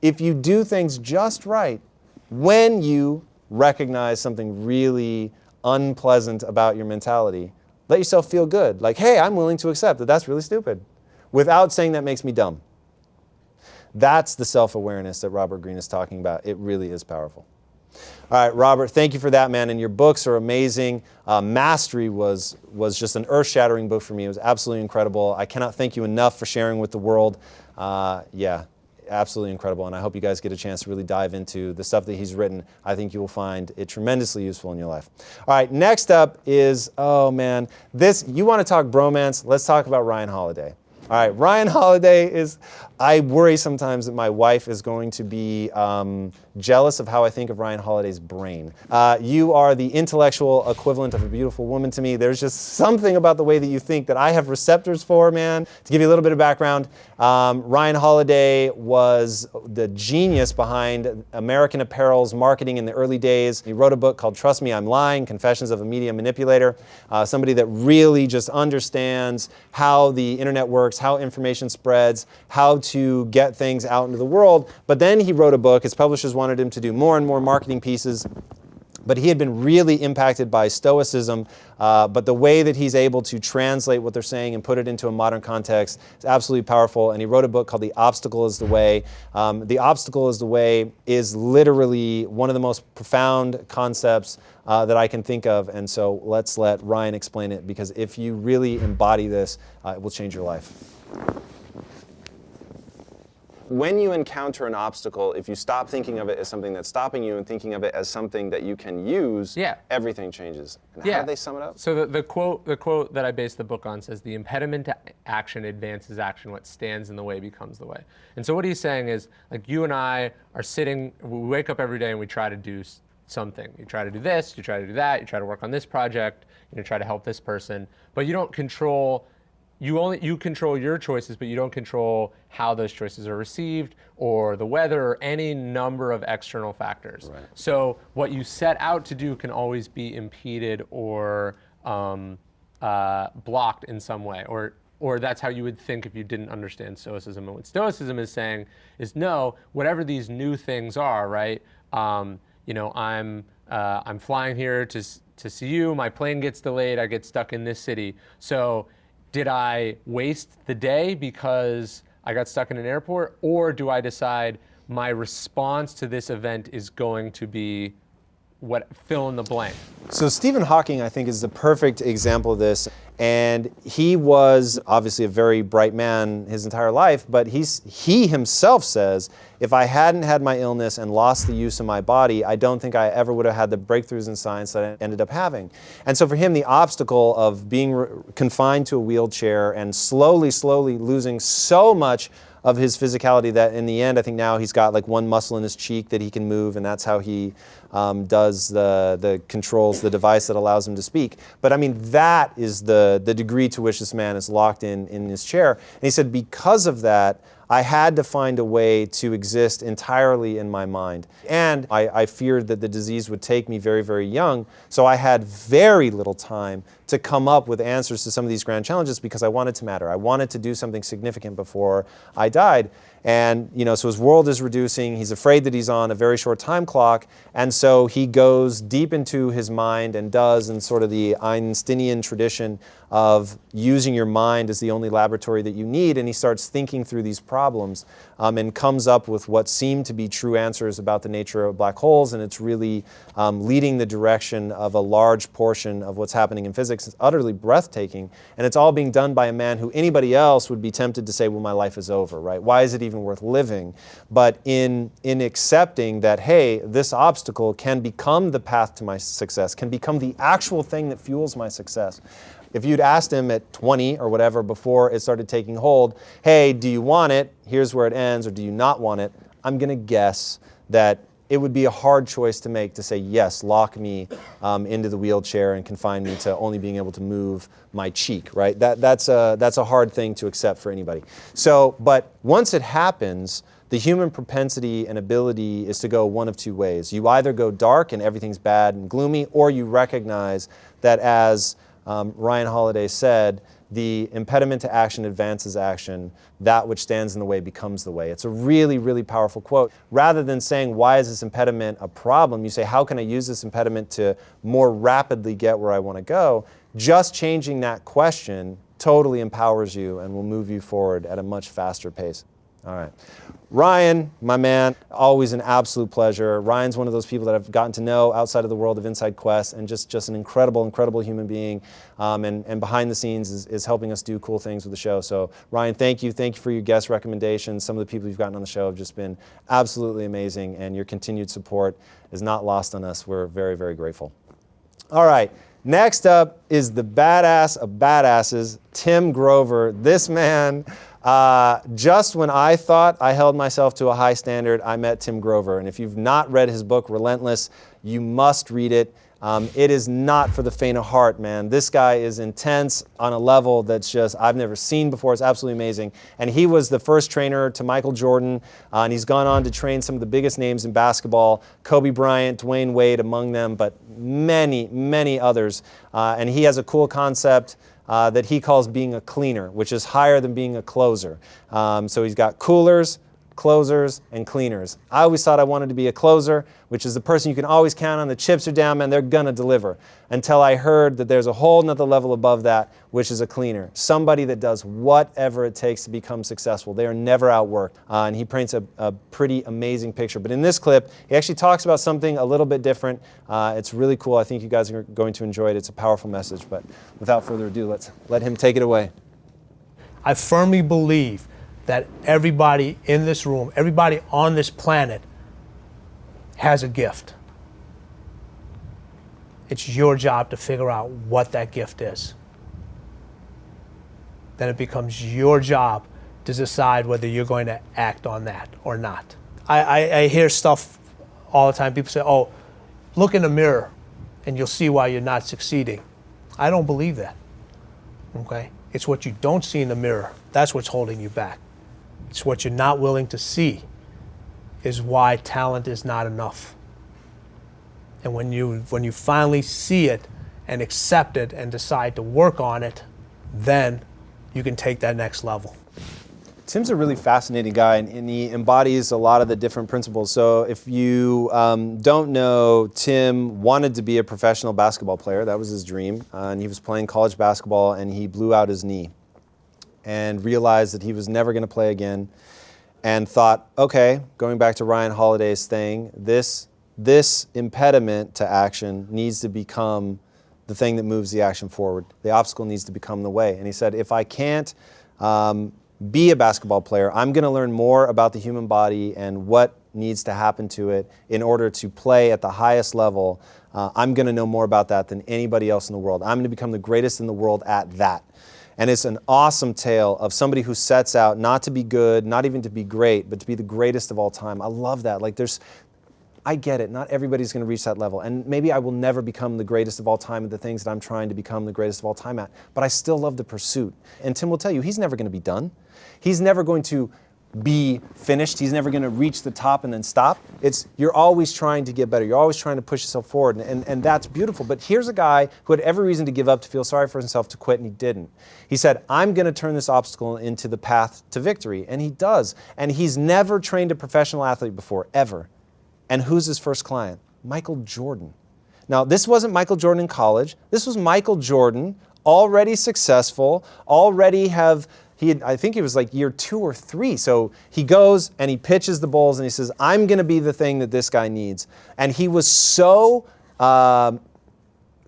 if you do things just right, when you recognize something really unpleasant about your mentality, let yourself feel good. Like, hey, I'm willing to accept that that's really stupid, without saying that makes me dumb. That's the self-awareness that Robert Greene is talking about. It really is powerful. All right, Robert, thank you for that, man. And your books are amazing. Mastery was just an earth-shattering book for me. It was absolutely incredible. I cannot thank you enough for sharing with the world. Yeah, absolutely incredible. And I hope you guys get a chance to really dive into the stuff that he's written. I think you will find it tremendously useful in your life. All right, next up is, oh man, you want to talk bromance? Let's talk about Ryan Holiday. All right, Ryan Holiday is, I worry sometimes that my wife is going to be jealous of how I think of Ryan Holiday's brain. You are the intellectual equivalent of a beautiful woman to me. There's just something about the way that you think that I have receptors for, man. To give you a little bit of background, Ryan Holiday was the genius behind American Apparel's marketing in the early days. He wrote a book called Trust Me, I'm Lying, Confessions of a Media Manipulator. Somebody that really just understands how the internet works, how information spreads, how to get things out into the world. But then he wrote a book. His publishers wanted him to do more and more marketing pieces. But he had been really impacted by Stoicism, but the way that he's able to translate what they're saying and put it into a modern context is absolutely powerful. And he wrote a book called The Obstacle is the Way. The Obstacle is the Way is literally one of the most profound concepts that I can think of. And so let's let Ryan explain it, because if you really embody this, it will change your life. When you encounter an obstacle, if you stop thinking of it as something that's stopping you and thinking of it as something that you can use, everything changes. And how do they sum it up? So the quote that I based the book on says, "The impediment to action advances action. What stands in the way becomes the way." And so what he's saying is, like, you and I are sitting, we wake up every day and we try to do something. You try to do this, you try to do that, you try to work on this project, you try to help this person, but you don't control. You control your choices, but you don't control how those choices are received, or the weather, or any number of external factors. Right. So what you set out to do can always be impeded or blocked in some way, or that's how you would think if you didn't understand Stoicism. And what Stoicism is saying is, no, whatever these new things are, right? I'm flying here to see you. My plane gets delayed. I get stuck in this city. So did I waste the day because I got stuck in an airport, or do I decide my response to this event is going to be fill in the blank? So Stephen Hawking, I think, is the perfect example of this. And he was obviously a very bright man his entire life, but he himself says, if I hadn't had my illness and lost the use of my body, I don't think I ever would have had the breakthroughs in science that I ended up having. And so for him, the obstacle of being confined to a wheelchair and slowly losing so much of his physicality that in the end, I think now he's got like one muscle in his cheek that he can move, and that's how he does the controls the device that allows him to speak. But I mean, that is the degree to which this man is locked in his chair. And he said, because of that, I had to find a way to exist entirely in my mind. And I feared that the disease would take me very, very young, so I had very little time to come up with answers to some of these grand challenges because I wanted to matter. I wanted to do something significant before I died. And so his world is reducing. He's afraid that he's on a very short time clock. And so he goes deep into his mind and does, in sort of the Einsteinian tradition of using your mind as the only laboratory that you need. And he starts thinking through these problems and comes up with what seem to be true answers about the nature of black holes. And it's really leading the direction of a large portion of what's happening in physics. It's utterly breathtaking. And it's all being done by a man who anybody else would be tempted to say, well, my life is over, right? Why is it even worth living? But in accepting that, hey, this obstacle can become the path to my success, can become the actual thing that fuels my success. If you'd asked him at 20 or whatever before it started taking hold, hey, do you want it? Here's where it ends, or do you not want it? I'm going to guess that it would be a hard choice to make, to say, yes, lock me into the wheelchair and confine me to only being able to move my cheek, right? That's a hard thing to accept for anybody. So, but once it happens, the human propensity and ability is to go one of two ways. You either go dark and everything's bad and gloomy, or you recognize that, as Ryan Holiday said, the impediment to action advances action. That which stands in the way becomes the way. It's a really, really powerful quote. Rather than saying, why is this impediment a problem? You say, how can I use this impediment to more rapidly get where I want to go? Just changing that question totally empowers you and will move you forward at a much faster pace. All right. Ryan, my man, always an absolute pleasure. Ryan's one of those people that I've gotten to know outside of the world of Inside Quest, and just an incredible, incredible human being. And behind the scenes is helping us do cool things with the show. So Ryan, thank you. Thank you for your guest recommendations. Some of the people you've gotten on the show have just been absolutely amazing, and your continued support is not lost on us. We're very, very grateful. All right. Next up is the badass of badasses, Tim Grover. This man, just when I thought I held myself to a high standard, I met Tim Grover. And if you've not read his book, Relentless, you must read it. It is not for the faint of heart, man. This guy is intense on a level that's just I've never seen before. It's absolutely amazing. And he was the first trainer to Michael Jordan, and he's gone on to train some of the biggest names in basketball, Kobe Bryant, Dwayne Wade among them, but many, many others. And he has a cool concept that he calls being a cleaner, which is higher than being a closer. So he's got coolers, closers, and cleaners. I always thought I wanted to be a closer, which is the person you can always count on. The chips are down, man, they're gonna deliver. Until I heard that there's a whole nother level above that, which is a cleaner. Somebody that does whatever it takes to become successful. They are never outworked. And he paints a pretty amazing picture. But in this clip, he actually talks about something a little bit different. It's really cool. I think you guys are going to enjoy it. It's a powerful message. But without further ado, let's let him take it away. I firmly believe that everybody in this room, everybody on this planet has a gift. It's your job to figure out what that gift is. Then it becomes your job to decide whether you're going to act on that or not. I hear stuff all the time. People say, oh, look in the mirror and you'll see why you're not succeeding. I don't believe that, okay? It's what you don't see in the mirror. That's what's holding you back. It's what you're not willing to see is why talent is not enough. And when you finally see it and accept it and decide to work on it, then you can take that next level. Tim's a really fascinating guy, and he embodies a lot of the different principles. So if you don't know, Tim wanted to be a professional basketball player. That was his dream. And he was playing college basketball, and he blew out his knee and realized that he was never going to play again, and thought, okay, going back to Ryan Holiday's thing, this impediment to action needs to become the thing that moves the action forward. The obstacle needs to become the way. And he said, if I can't be a basketball player, I'm going to learn more about the human body and what needs to happen to it in order to play at the highest level. I'm going to know more about that than anybody else in the world. I'm going to become the greatest in the world at that. And it's an awesome tale of somebody who sets out not to be good, not even to be great, but to be the greatest of all time. I love that. Like I get it. Not everybody's going to reach that level. And maybe I will never become the greatest of all time at the things that I'm trying to become the greatest of all time at. But I still love the pursuit. And Tim will tell you, he's never going to be done. He's never going to be finished. He's never going to reach the top and then stop. You're always trying to get better. You're always trying to push yourself forward, and that's beautiful. But here's a guy who had every reason to give up, to feel sorry for himself, to quit, and he didn't. He said, I'm going to turn this obstacle into the path to victory, and he does. And he's never trained a professional athlete before, ever. And who's his first client? Michael Jordan. Now, this wasn't Michael Jordan in college. This was Michael Jordan, already successful, I think he was like year 2 or 3. So he goes and he pitches the Bulls and he says, I'm going to be the thing that this guy needs. And he was so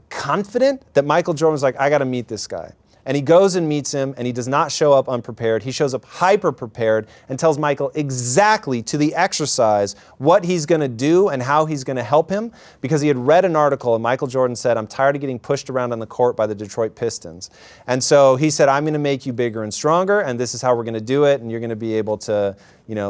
confident that Michael Jordan was like, I got to meet this guy. And he goes and meets him, and he does not show up unprepared. He shows up hyper prepared and tells Michael exactly to the exercise what he's going to do and how he's going to help him, because he had read an article and Michael Jordan said, I'm tired of getting pushed around on the court by the Detroit Pistons. And so he said, I'm going to make you bigger and stronger, and this is how we're going to do it, and you're going to be able to,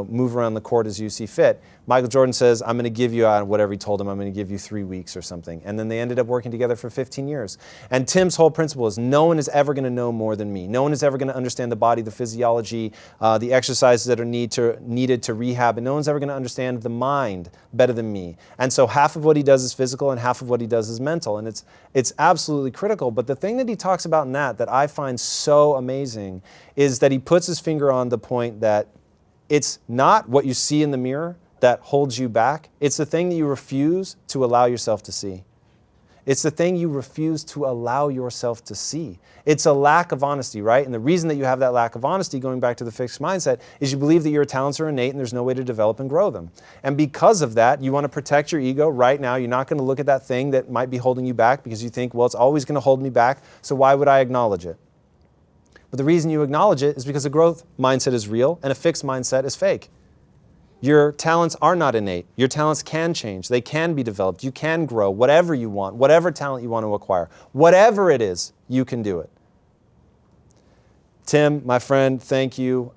move around the court as you see fit. Michael Jordan says, I'm going to give you, whatever he told him, I'm going to give you 3 weeks or something. And then they ended up working together for 15 years. And Tim's whole principle is no one is ever going to know more than me. No one is ever going to understand the body, the physiology, the exercises that are needed to rehab, and no one's ever going to understand the mind better than me. And so half of what he does is physical and half of what he does is mental. And it's absolutely critical. But the thing that he talks about in that I find so amazing is that he puts his finger on the point that it's not what you see in the mirror that holds you back. It's the thing that you refuse to allow yourself to see. It's the thing you refuse to allow yourself to see. It's a lack of honesty, right? And the reason that you have that lack of honesty, going back to the fixed mindset, is you believe that your talents are innate and there's no way to develop and grow them. And because of that, you want to protect your ego right now. You're not going to look at that thing that might be holding you back because you think, well, it's always going to hold me back, so why would I acknowledge it? But the reason you acknowledge it is because a growth mindset is real and a fixed mindset is fake. Your talents are not innate. Your talents can change. They can be developed. You can grow whatever you want, whatever talent you want to acquire. Whatever it is, you can do it. Tim, my friend, thank you.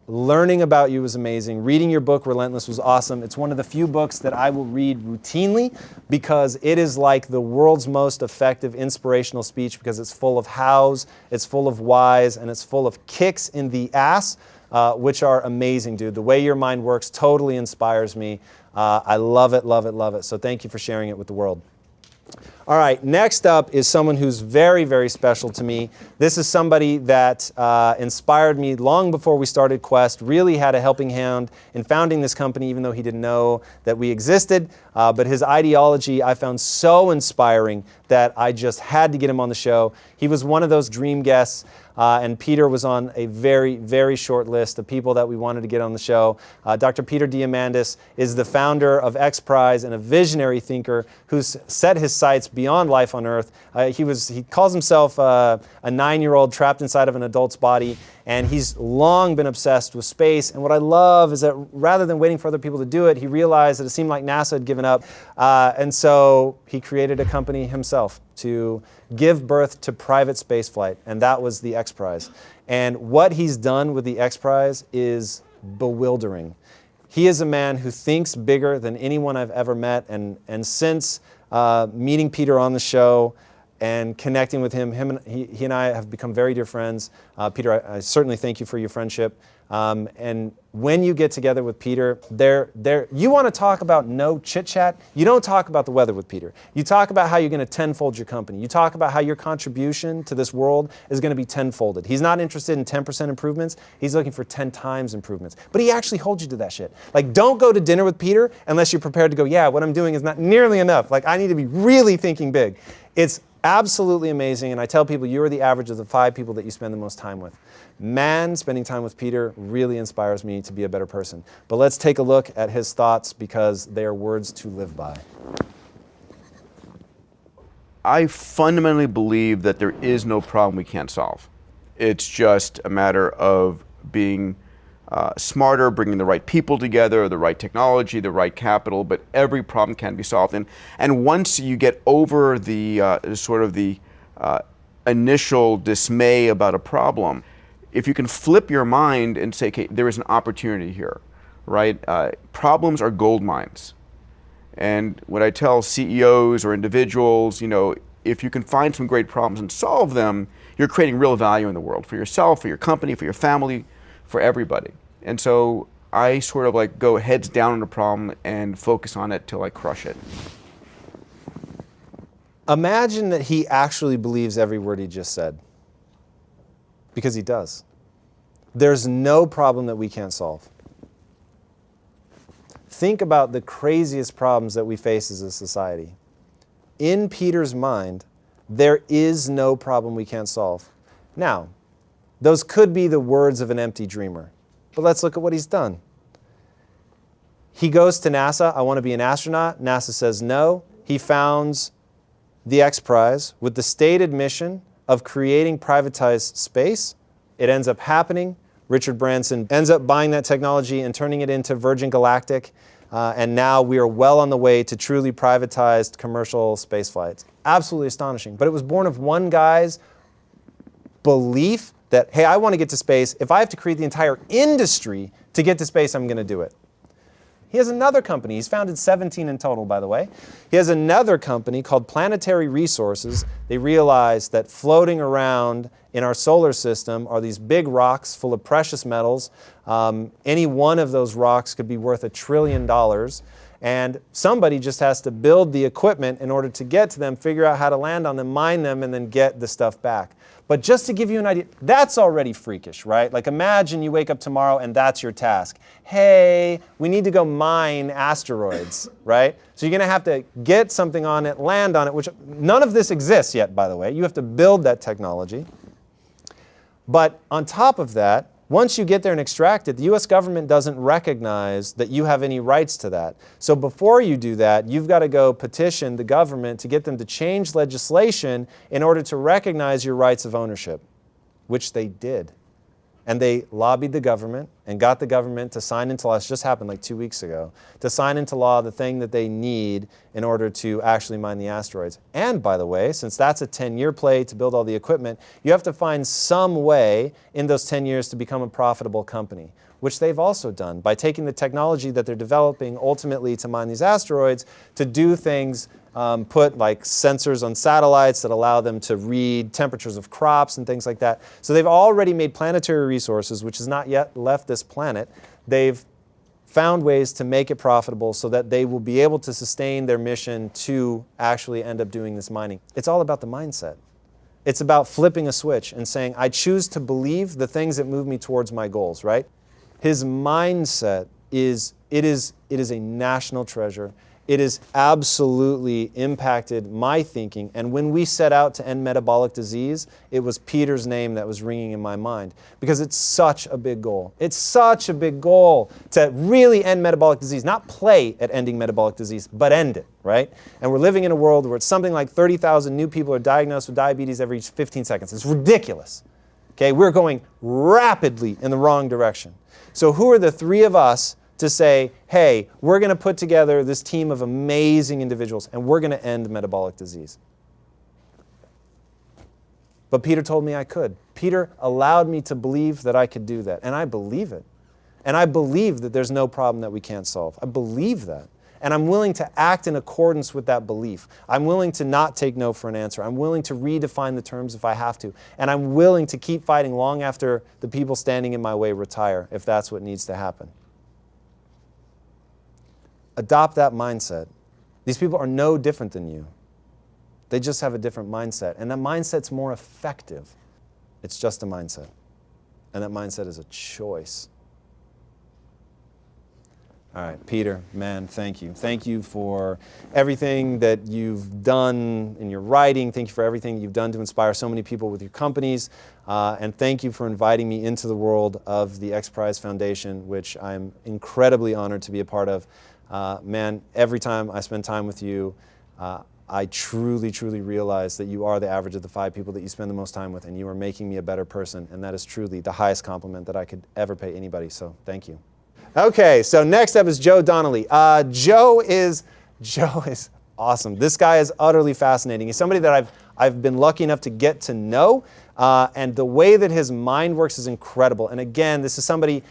Learning about you was amazing. Reading your book, Relentless, was awesome. It's one of the few books that I will read routinely because it is like the world's most effective inspirational speech because it's full of hows, it's full of whys, and it's full of kicks in the ass, which are amazing, dude. The way your mind works totally inspires me. I love it, love it, love it. So thank you for sharing it with the world. All right, next up is someone who's very, very special to me. This is somebody that inspired me long before we started Quest, really had a helping hand in founding this company, even though he didn't know that we existed. But his ideology I found so inspiring that I just had to get him on the show. He was one of those dream guests. And Peter was on a very, very short list of people that we wanted to get on the show. Dr. Peter Diamandis is the founder of X Prize and a visionary thinker who's set his sights beyond life on Earth. He calls himself a 9-year-old trapped inside of an adult's body, and he's long been obsessed with space. And what I love is that rather than waiting for other people to do it, he realized that it seemed like NASA had given up. And so he created a company himself to give birth to private spaceflight, and that was the X Prize. And what he's done with the X Prize is bewildering. He is a man who thinks bigger than anyone I've ever met, and since meeting Peter on the show and connecting with him, he and I have become very dear friends. Peter, I certainly thank you for your friendship. And when you get together with Peter, you want to talk about no chit-chat? You don't talk about the weather with Peter. You talk about how you're going to tenfold your company. You talk about how your contribution to this world is going to be tenfolded. He's not interested in 10% improvements. He's looking for 10 times improvements. But he actually holds you to that shit. Like, don't go to dinner with Peter unless you're prepared to go, yeah, what I'm doing is not nearly enough. Like, I need to be really thinking big. It's absolutely amazing, and I tell people you are the average of the 5 people that you spend the most time with. Man, spending time with Peter really inspires me to be a better person. But let's take a look at his thoughts because they are words to live by. I fundamentally believe that there is no problem we can't solve. It's just a matter of being smarter, bringing the right people together, the right technology, the right capital, but every problem can be solved. And once you get over the sort of the initial dismay about a problem, if you can flip your mind and say, okay, there is an opportunity here, right? Problems are gold mines. And what I tell CEOs or individuals, if you can find some great problems and solve them, you're creating real value in the world for yourself, for your company, for your family, for everybody. And so I sort of like go heads down on a problem and focus on it till I crush it. Imagine that he actually believes every word he just said. Because he does. There's no problem that we can't solve. Think about the craziest problems that we face as a society. In Peter's mind, there is no problem we can't solve. Now, those could be the words of an empty dreamer. But let's look at what he's done. He goes to NASA, I want to be an astronaut. NASA says no. He founds the X Prize with the stated mission of creating privatized space. It ends up happening. Richard Branson ends up buying that technology and turning it into Virgin Galactic. And now we are well on the way to truly privatized commercial space flights. Absolutely astonishing. But it was born of one guy's belief that, hey, I want to get to space. If I have to create the entire industry to get to space, I'm going to do it. He has another company. He's founded 17 in total, by the way. He has another company called Planetary Resources. They realized that floating around in our solar system are these big rocks full of precious metals. Any one of those rocks could be worth $1 trillion. And somebody just has to build the equipment in order to get to them, figure out how to land on them, mine them, and then get the stuff back. But just to give you an idea, that's already freakish, right? Like imagine you wake up tomorrow and that's your task. Hey, we need to go mine asteroids, right? So you're going to have to get something on it, land on it, which none of this exists yet, by the way. You have to build that technology. But on top of that, once you get there and extract it, the US government doesn't recognize that you have any rights to that. So before you do that, you've got to go petition the government to get them to change legislation in order to recognize your rights of ownership, which they did. And they lobbied the government and got the government to sign into law. This just happened like 2 weeks ago, to sign into law the thing that they need in order to actually mine the asteroids. And by the way, since that's a 10-year play to build all the equipment, you have to find some way in those 10 years to become a profitable company, which they've also done by taking the technology that they're developing ultimately to mine these asteroids to do things, put like sensors on satellites that allow them to read temperatures of crops and things like that. So they've already made planetary resources, which has not yet left this planet. They've found ways to make it profitable so that they will be able to sustain their mission to actually end up doing this mining. It's all about the mindset. It's about flipping a switch and saying, I choose to believe the things that move me towards my goals, right? His mindset is a national treasure. It has absolutely impacted my thinking. And when we set out to end metabolic disease, it was Peter's name that was ringing in my mind because it's such a big goal. It's such a big goal to really end metabolic disease, not play at ending metabolic disease, but end it, right? And we're living in a world where it's something like 30,000 new people are diagnosed with diabetes every 15 seconds. It's ridiculous. Okay, we're going rapidly in the wrong direction. So who are the three of us to say, hey, we're going to put together this team of amazing individuals and we're going to end metabolic disease? But Peter told me I could. Peter allowed me to believe that I could do that. And I believe it. And I believe that there's no problem that we can't solve. I believe that. And I'm willing to act in accordance with that belief. I'm willing to not take no for an answer. I'm willing to redefine the terms if I have to. And I'm willing to keep fighting long after the people standing in my way retire, if that's what needs to happen. Adopt that mindset. These people are no different than you. They just have a different mindset. And that mindset's more effective. It's just a mindset. And that mindset is a choice. All right, Peter, man, thank you. Thank you for everything that you've done in your writing. Thank you for everything you've done to inspire so many people with your companies. And thank you for inviting me into the world of the X Prize Foundation, which I'm incredibly honored to be a part of. Man, every time I spend time with you, I truly, truly realize that you are the average of the 5 people that you spend the most time with, and you are making me a better person. And that is truly the highest compliment that I could ever pay anybody. So thank you. Okay, so next up is Joe Donnelly. Joe is awesome. This guy is utterly fascinating. He's somebody that I've been lucky enough to get to know, and the way that his mind works is incredible. And again, this is somebody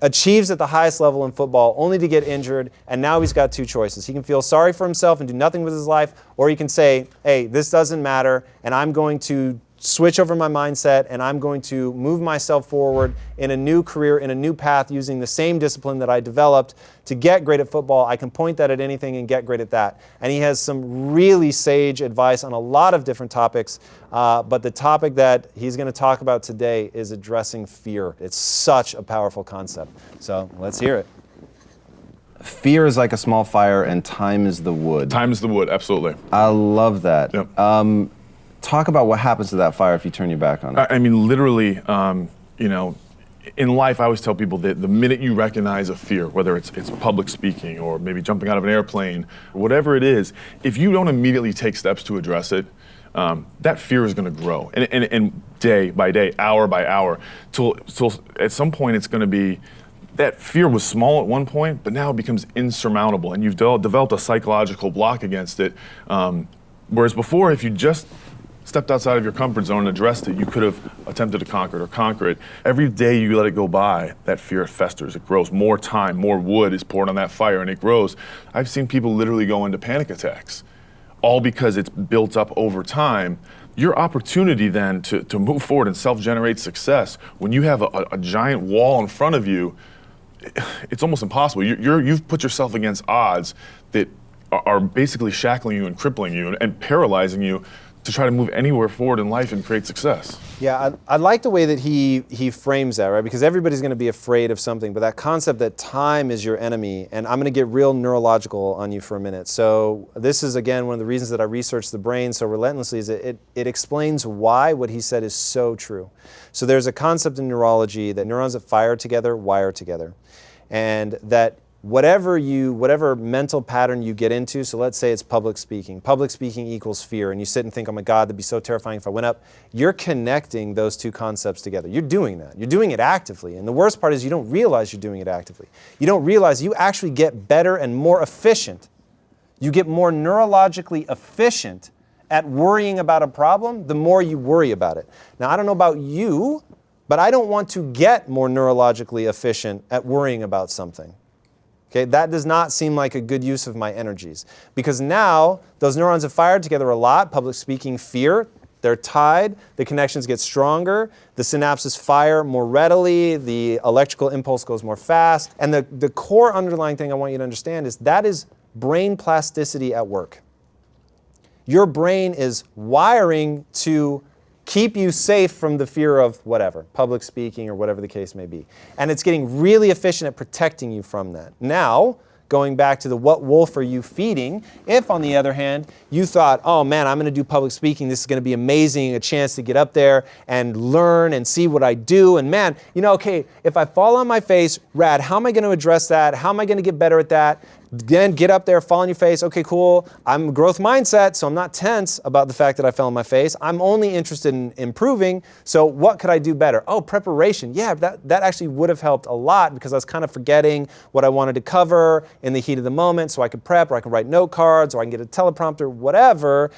achieves at the highest level in football only to get injured, and now he's got 2 choices. He can feel sorry for himself and do nothing with his life, or he can say, hey, this doesn't matter, and I'm going to switch over my mindset, and I'm going to move myself forward in a new career, in a new path, using the same discipline that I developed to get great at football. I can point that at anything and get great at that. And he has some really sage advice on a lot of different topics, but the topic that he's going to talk about today is addressing fear. It's such a powerful concept. So let's hear it. Fear is like a small fire, and time is the wood. Time is the wood, absolutely. I love that. Yep. Talk about what happens to that fire if you turn your back on it. I mean, literally, in life, I always tell people that the minute you recognize a fear, whether it's public speaking or maybe jumping out of an airplane, whatever it is, if you don't immediately take steps to address it, that fear is going to grow. And day by day, hour by hour, till at some point it's going to be, that fear was small at one point, but now it becomes insurmountable, and you've developed a psychological block against it. Whereas before, if you just stepped outside of your comfort zone and addressed it, you could have attempted to conquer it. Every day you let it go by, that fear festers, it grows. More time, more wood is poured on that fire, and it grows. I've seen people literally go into panic attacks, all because it's built up over time. Your opportunity then to move forward and self-generate success, when you have a giant wall in front of you, it's almost impossible. You've put yourself against odds that are basically shackling you and crippling you and paralyzing you to try to move anywhere forward in life and create success. Yeah, I like the way that he frames that, right? Because everybody's going to be afraid of something, but that concept that time is your enemy, and I'm going to get real neurological on you for a minute. So this is, again, one of the reasons that I researched the brain so relentlessly, is it explains why what he said is so true. So there's a concept in neurology that neurons that fire together wire together, and that whatever mental pattern you get into, so let's say it's public speaking. Public speaking equals fear, and you sit and think, oh my God, that'd be so terrifying if I went up. You're connecting those two concepts together. You're doing that. You're doing it actively. And the worst part is you don't realize you're doing it actively. You don't realize you actually get better and more efficient. You get more neurologically efficient at worrying about a problem the more you worry about it. Now, I don't know about you, but I don't want to get more neurologically efficient at worrying about something. Okay, that does not seem like a good use of my energies, because now those neurons have fired together a lot. Public speaking, fear, they're tied, the connections get stronger, the synapses fire more readily, the electrical impulse goes more fast, and the core underlying thing I want you to understand is that is brain plasticity at work. Your brain is wiring to keep you safe from the fear of whatever, public speaking or whatever the case may be. And it's getting really efficient at protecting you from that. Now, going back to the what wolf are you feeding, if on the other hand, you thought, oh man, I'm going to do public speaking, this is going to be amazing, a chance to get up there and learn and see what I do, and man, okay, if I fall on my face, rad, how am I going to address that? How am I going to get better at that? Then get up there, fall on your face, okay, cool. I'm a growth mindset, so I'm not tense about the fact that I fell on my face. I'm only interested in improving, so what could I do better? Oh, preparation. Yeah, that actually would have helped a lot because I was kind of forgetting what I wanted to cover in the heat of the moment, so I could prep, or I could write note cards, or I can get a teleprompter, whatever.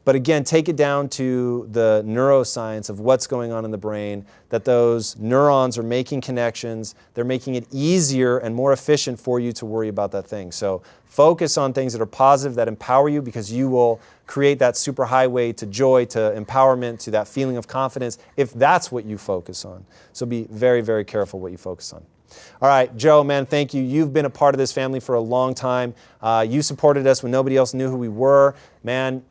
But again, take it down to the neuroscience of what's going on in the brain, that those neurons are making connections, they're making it easier and more efficient for you to worry about that thing. So focus on things that are positive, that empower you, because you will create that super highway to joy, to empowerment, to that feeling of confidence, if that's what you focus on. So be very, very careful what you focus on. All right, Joe, man, thank you. You've been a part of this family for a long time. You supported us when nobody else knew who we were. Man,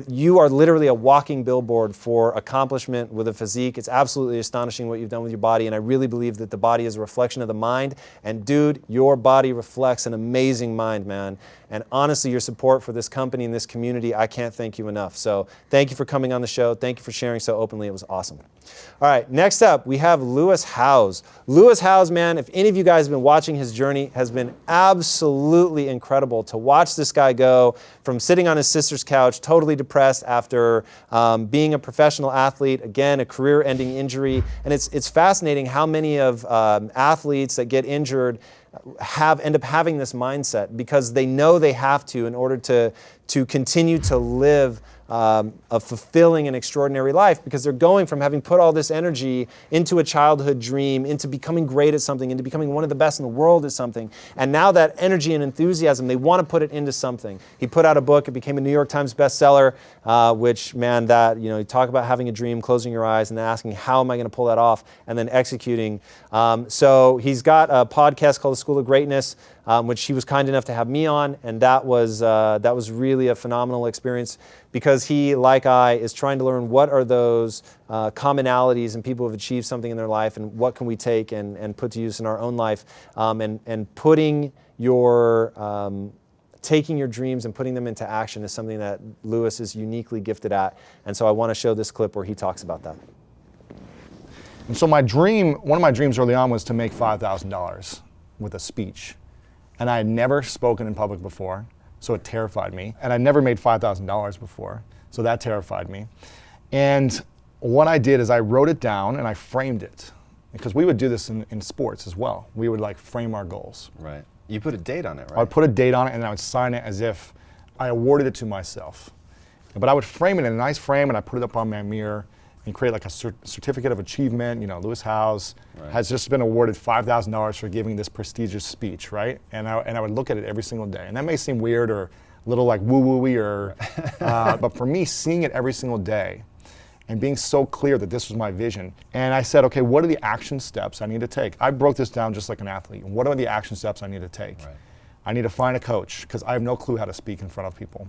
you are literally a walking billboard for accomplishment with a physique. It's absolutely astonishing what you've done with your body, and I really believe that the body is a reflection of the mind. And dude, your body reflects an amazing mind, man. And honestly, your support for this company and this community, I can't thank you enough. So thank you for coming on the show. Thank you for sharing so openly. It was awesome. All right, next up, we have Lewis Howes. Lewis Howes, man, if any of you guys have been watching his journey, has been absolutely incredible to watch this guy go from sitting on his sister's couch, totally depressed after being a professional athlete, again, a career-ending injury. And it's fascinating how many of athletes that get injured end up having this mindset because they know they have to in order to continue to live a fulfilling and extraordinary life, because they're going from having put all this energy into a childhood dream, into becoming great at something, into becoming one of the best in the world at something. And now that energy and enthusiasm, they want to put it into something. He put out a book, it became a New York Times bestseller, which, man, that, you talk about having a dream, closing your eyes and then asking, how am I going to pull that off? And then executing. So he's got a podcast called The School of Greatness, which he was kind enough to have me on, and that was really a phenomenal experience, because he, like I, is trying to learn what are those commonalities in people who have achieved something in their life, and what can we take and put to use in our own life, and putting taking your dreams and putting them into action is something that Lewis is uniquely gifted at. And so I want to show this clip where he talks about that. And so one of my dreams early on was to make $5,000 with a speech. And I had never spoken in public before, so it terrified me. And I never made $5,000 before, so that terrified me. And what I did is I wrote it down and I framed it, because we would do this in sports as well. We would frame our goals. Right. You put a date on it, right? I would put a date on it and I would sign it as if I awarded it to myself. But I would frame it in a nice frame and I put it up on my mirror and create a certificate of achievement. Lewis Howes has just been awarded $5,000 for giving this prestigious speech, right? And I would look at it every single day. And that may seem weird or a little woo-woo-y, but for me, seeing it every single day and being so clear that this was my vision. And I said, okay, what are the action steps I need to take? I broke this down just like an athlete. What are the action steps I need to take? Right. I need to find a coach, because I have no clue how to speak in front of people.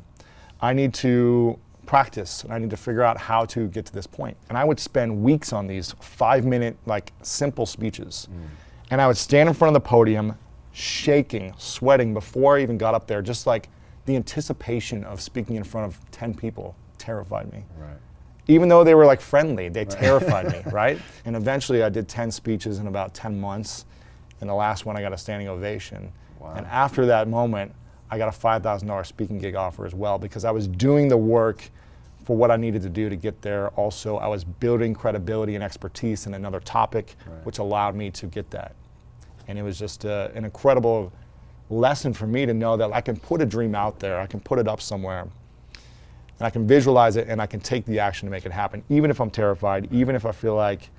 I need to practice, and I need to figure out how to get to this point. And I would spend weeks on these 5-minute, simple speeches. And I would stand in front of the podium, shaking, sweating before I even got up there. Just the anticipation of speaking in front of 10 people terrified me. Right. Even though they were friendly, they terrified me, right? And eventually I did 10 speeches in about 10 months. and the last one I got a standing ovation. Wow. And after that moment, I got a $5,000 speaking gig offer as well, because I was doing the work for what I needed to do to get there. Also, I was building credibility and expertise in another topic, which allowed me to get that. And it was just an incredible lesson for me to know that I can put a dream out there, I can put it up somewhere, and I can visualize it, and I can take the action to make it happen, even if I'm terrified, even if I feel like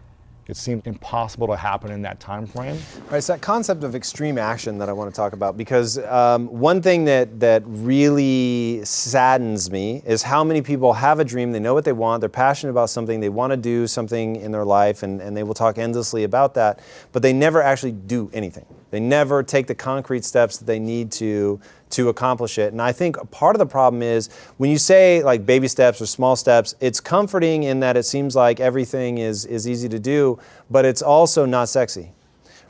it seemed impossible to happen in that time frame. All right, it's that concept of extreme action that I want to talk about, because one thing that really saddens me is how many people have a dream, they know what they want, they're passionate about something, they want to do something in their life, and they will talk endlessly about that, but they never actually do anything. They never take the concrete steps that they need to accomplish it. And I think part of the problem is when you say like baby steps or small steps, it's comforting in that it seems like everything is easy to do, but it's also not sexy,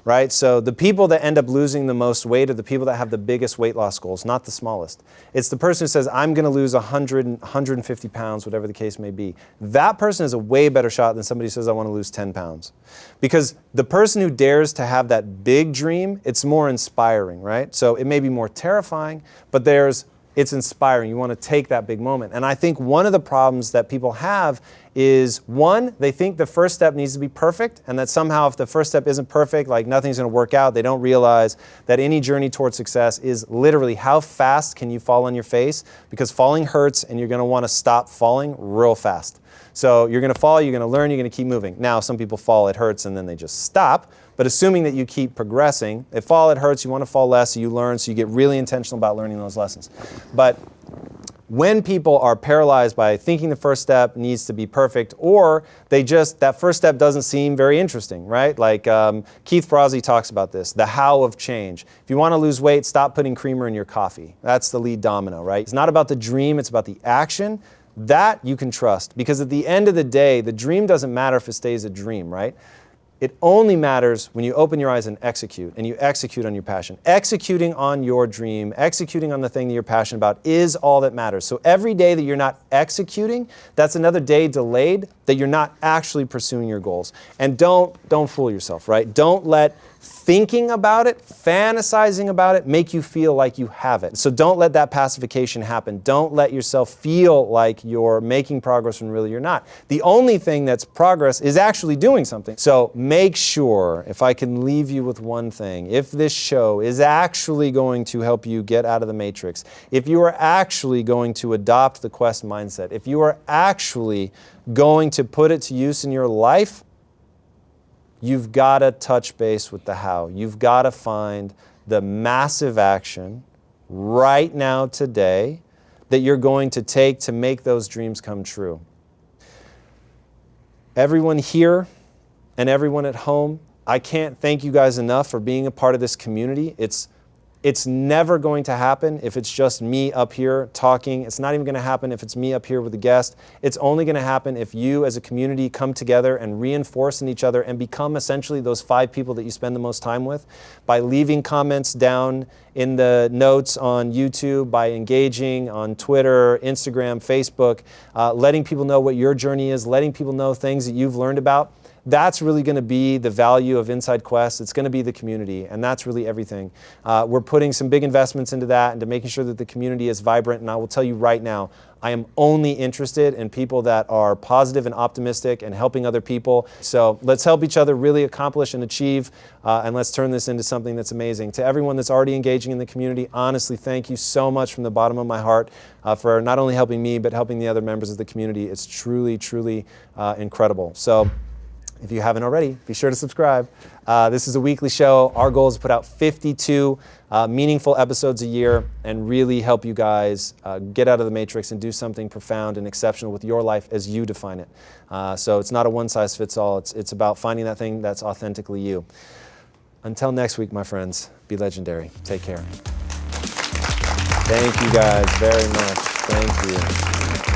right? So the people that end up losing the most weight are the people that have the biggest weight loss goals, not the smallest. It's the person who says, I'm going to lose 100, 150 pounds, whatever the case may be. That person is a way better shot than somebody who says, I want to lose 10 pounds. Because the person who dares to have that big dream, it's more inspiring, right? So it may be more terrifying, but it's inspiring. You want to take that big moment. And I think one of the problems that people have is, one, they think the first step needs to be perfect, and that somehow if the first step isn't perfect, like nothing's going to work out. They don't realize that any journey towards success is literally how fast can you fall on your face, because falling hurts and you're going to want to stop falling real fast. So you're going to fall, you're going to learn, you're going to keep moving. Now, some people fall, it hurts, and then they just stop. But assuming that you keep progressing, if fall, it hurts, you want to fall less, so you learn, so you get really intentional about learning those lessons. But when people are paralyzed by thinking the first step needs to be perfect, or that first step doesn't seem very interesting, right? Like Keith Ferrazzi talks about this, the how of change. If you want to lose weight, stop putting creamer in your coffee. That's the lead domino, right? It's not about the dream, it's about the action. That you can trust, because at the end of the day, the dream doesn't matter if it stays a dream, right? It only matters when you open your eyes and execute, and you execute on your passion. Executing on your dream, executing on the thing that you're passionate about is all that matters. So every day that you're not executing, that's another day delayed that you're not actually pursuing your goals. And don't fool yourself, right? Don't let thinking about it, fantasizing about it, make you feel like you have it. So don't let that pacification happen. Don't let yourself feel like you're making progress when really you're not. The only thing that's progress is actually doing something. So make sure, if I can leave you with one thing, if this show is actually going to help you get out of the matrix, if you are actually going to adopt the Quest mindset, if you are actually going to put it to use in your life, you've got to touch base with the how. You've got to find the massive action right now, today, that you're going to take to make those dreams come true. Everyone here and everyone at home, I can't thank you guys enough for being a part of this community. It's never going to happen if it's just me up here talking. It's not even going to happen if it's me up here with a guest. It's only going to happen if you as a community come together and reinforce in each other and become essentially those 5 people that you spend the most time with, by leaving comments down in the notes on YouTube, by engaging on Twitter, Instagram, Facebook, letting people know what your journey is, letting people know things that you've learned about. That's really going to be the value of Inside Quest. It's going to be the community, and that's really everything. We're putting some big investments into that and to making sure that the community is vibrant, and I will tell you right now, I am only interested in people that are positive and optimistic and helping other people. So let's help each other really accomplish and achieve, and let's turn this into something that's amazing. To everyone that's already engaging in the community, honestly, thank you so much from the bottom of my heart for not only helping me, but helping the other members of the community. It's truly, truly incredible. So if you haven't already, be sure to subscribe. This is a weekly show. Our goal is to put out 52 meaningful episodes a year and really help you guys get out of the matrix and do something profound and exceptional with your life as you define it. So it's not a one-size-fits-all. It's about finding that thing that's authentically you. Until next week, my friends, be legendary. Take care. Thank you guys very much. Thank you.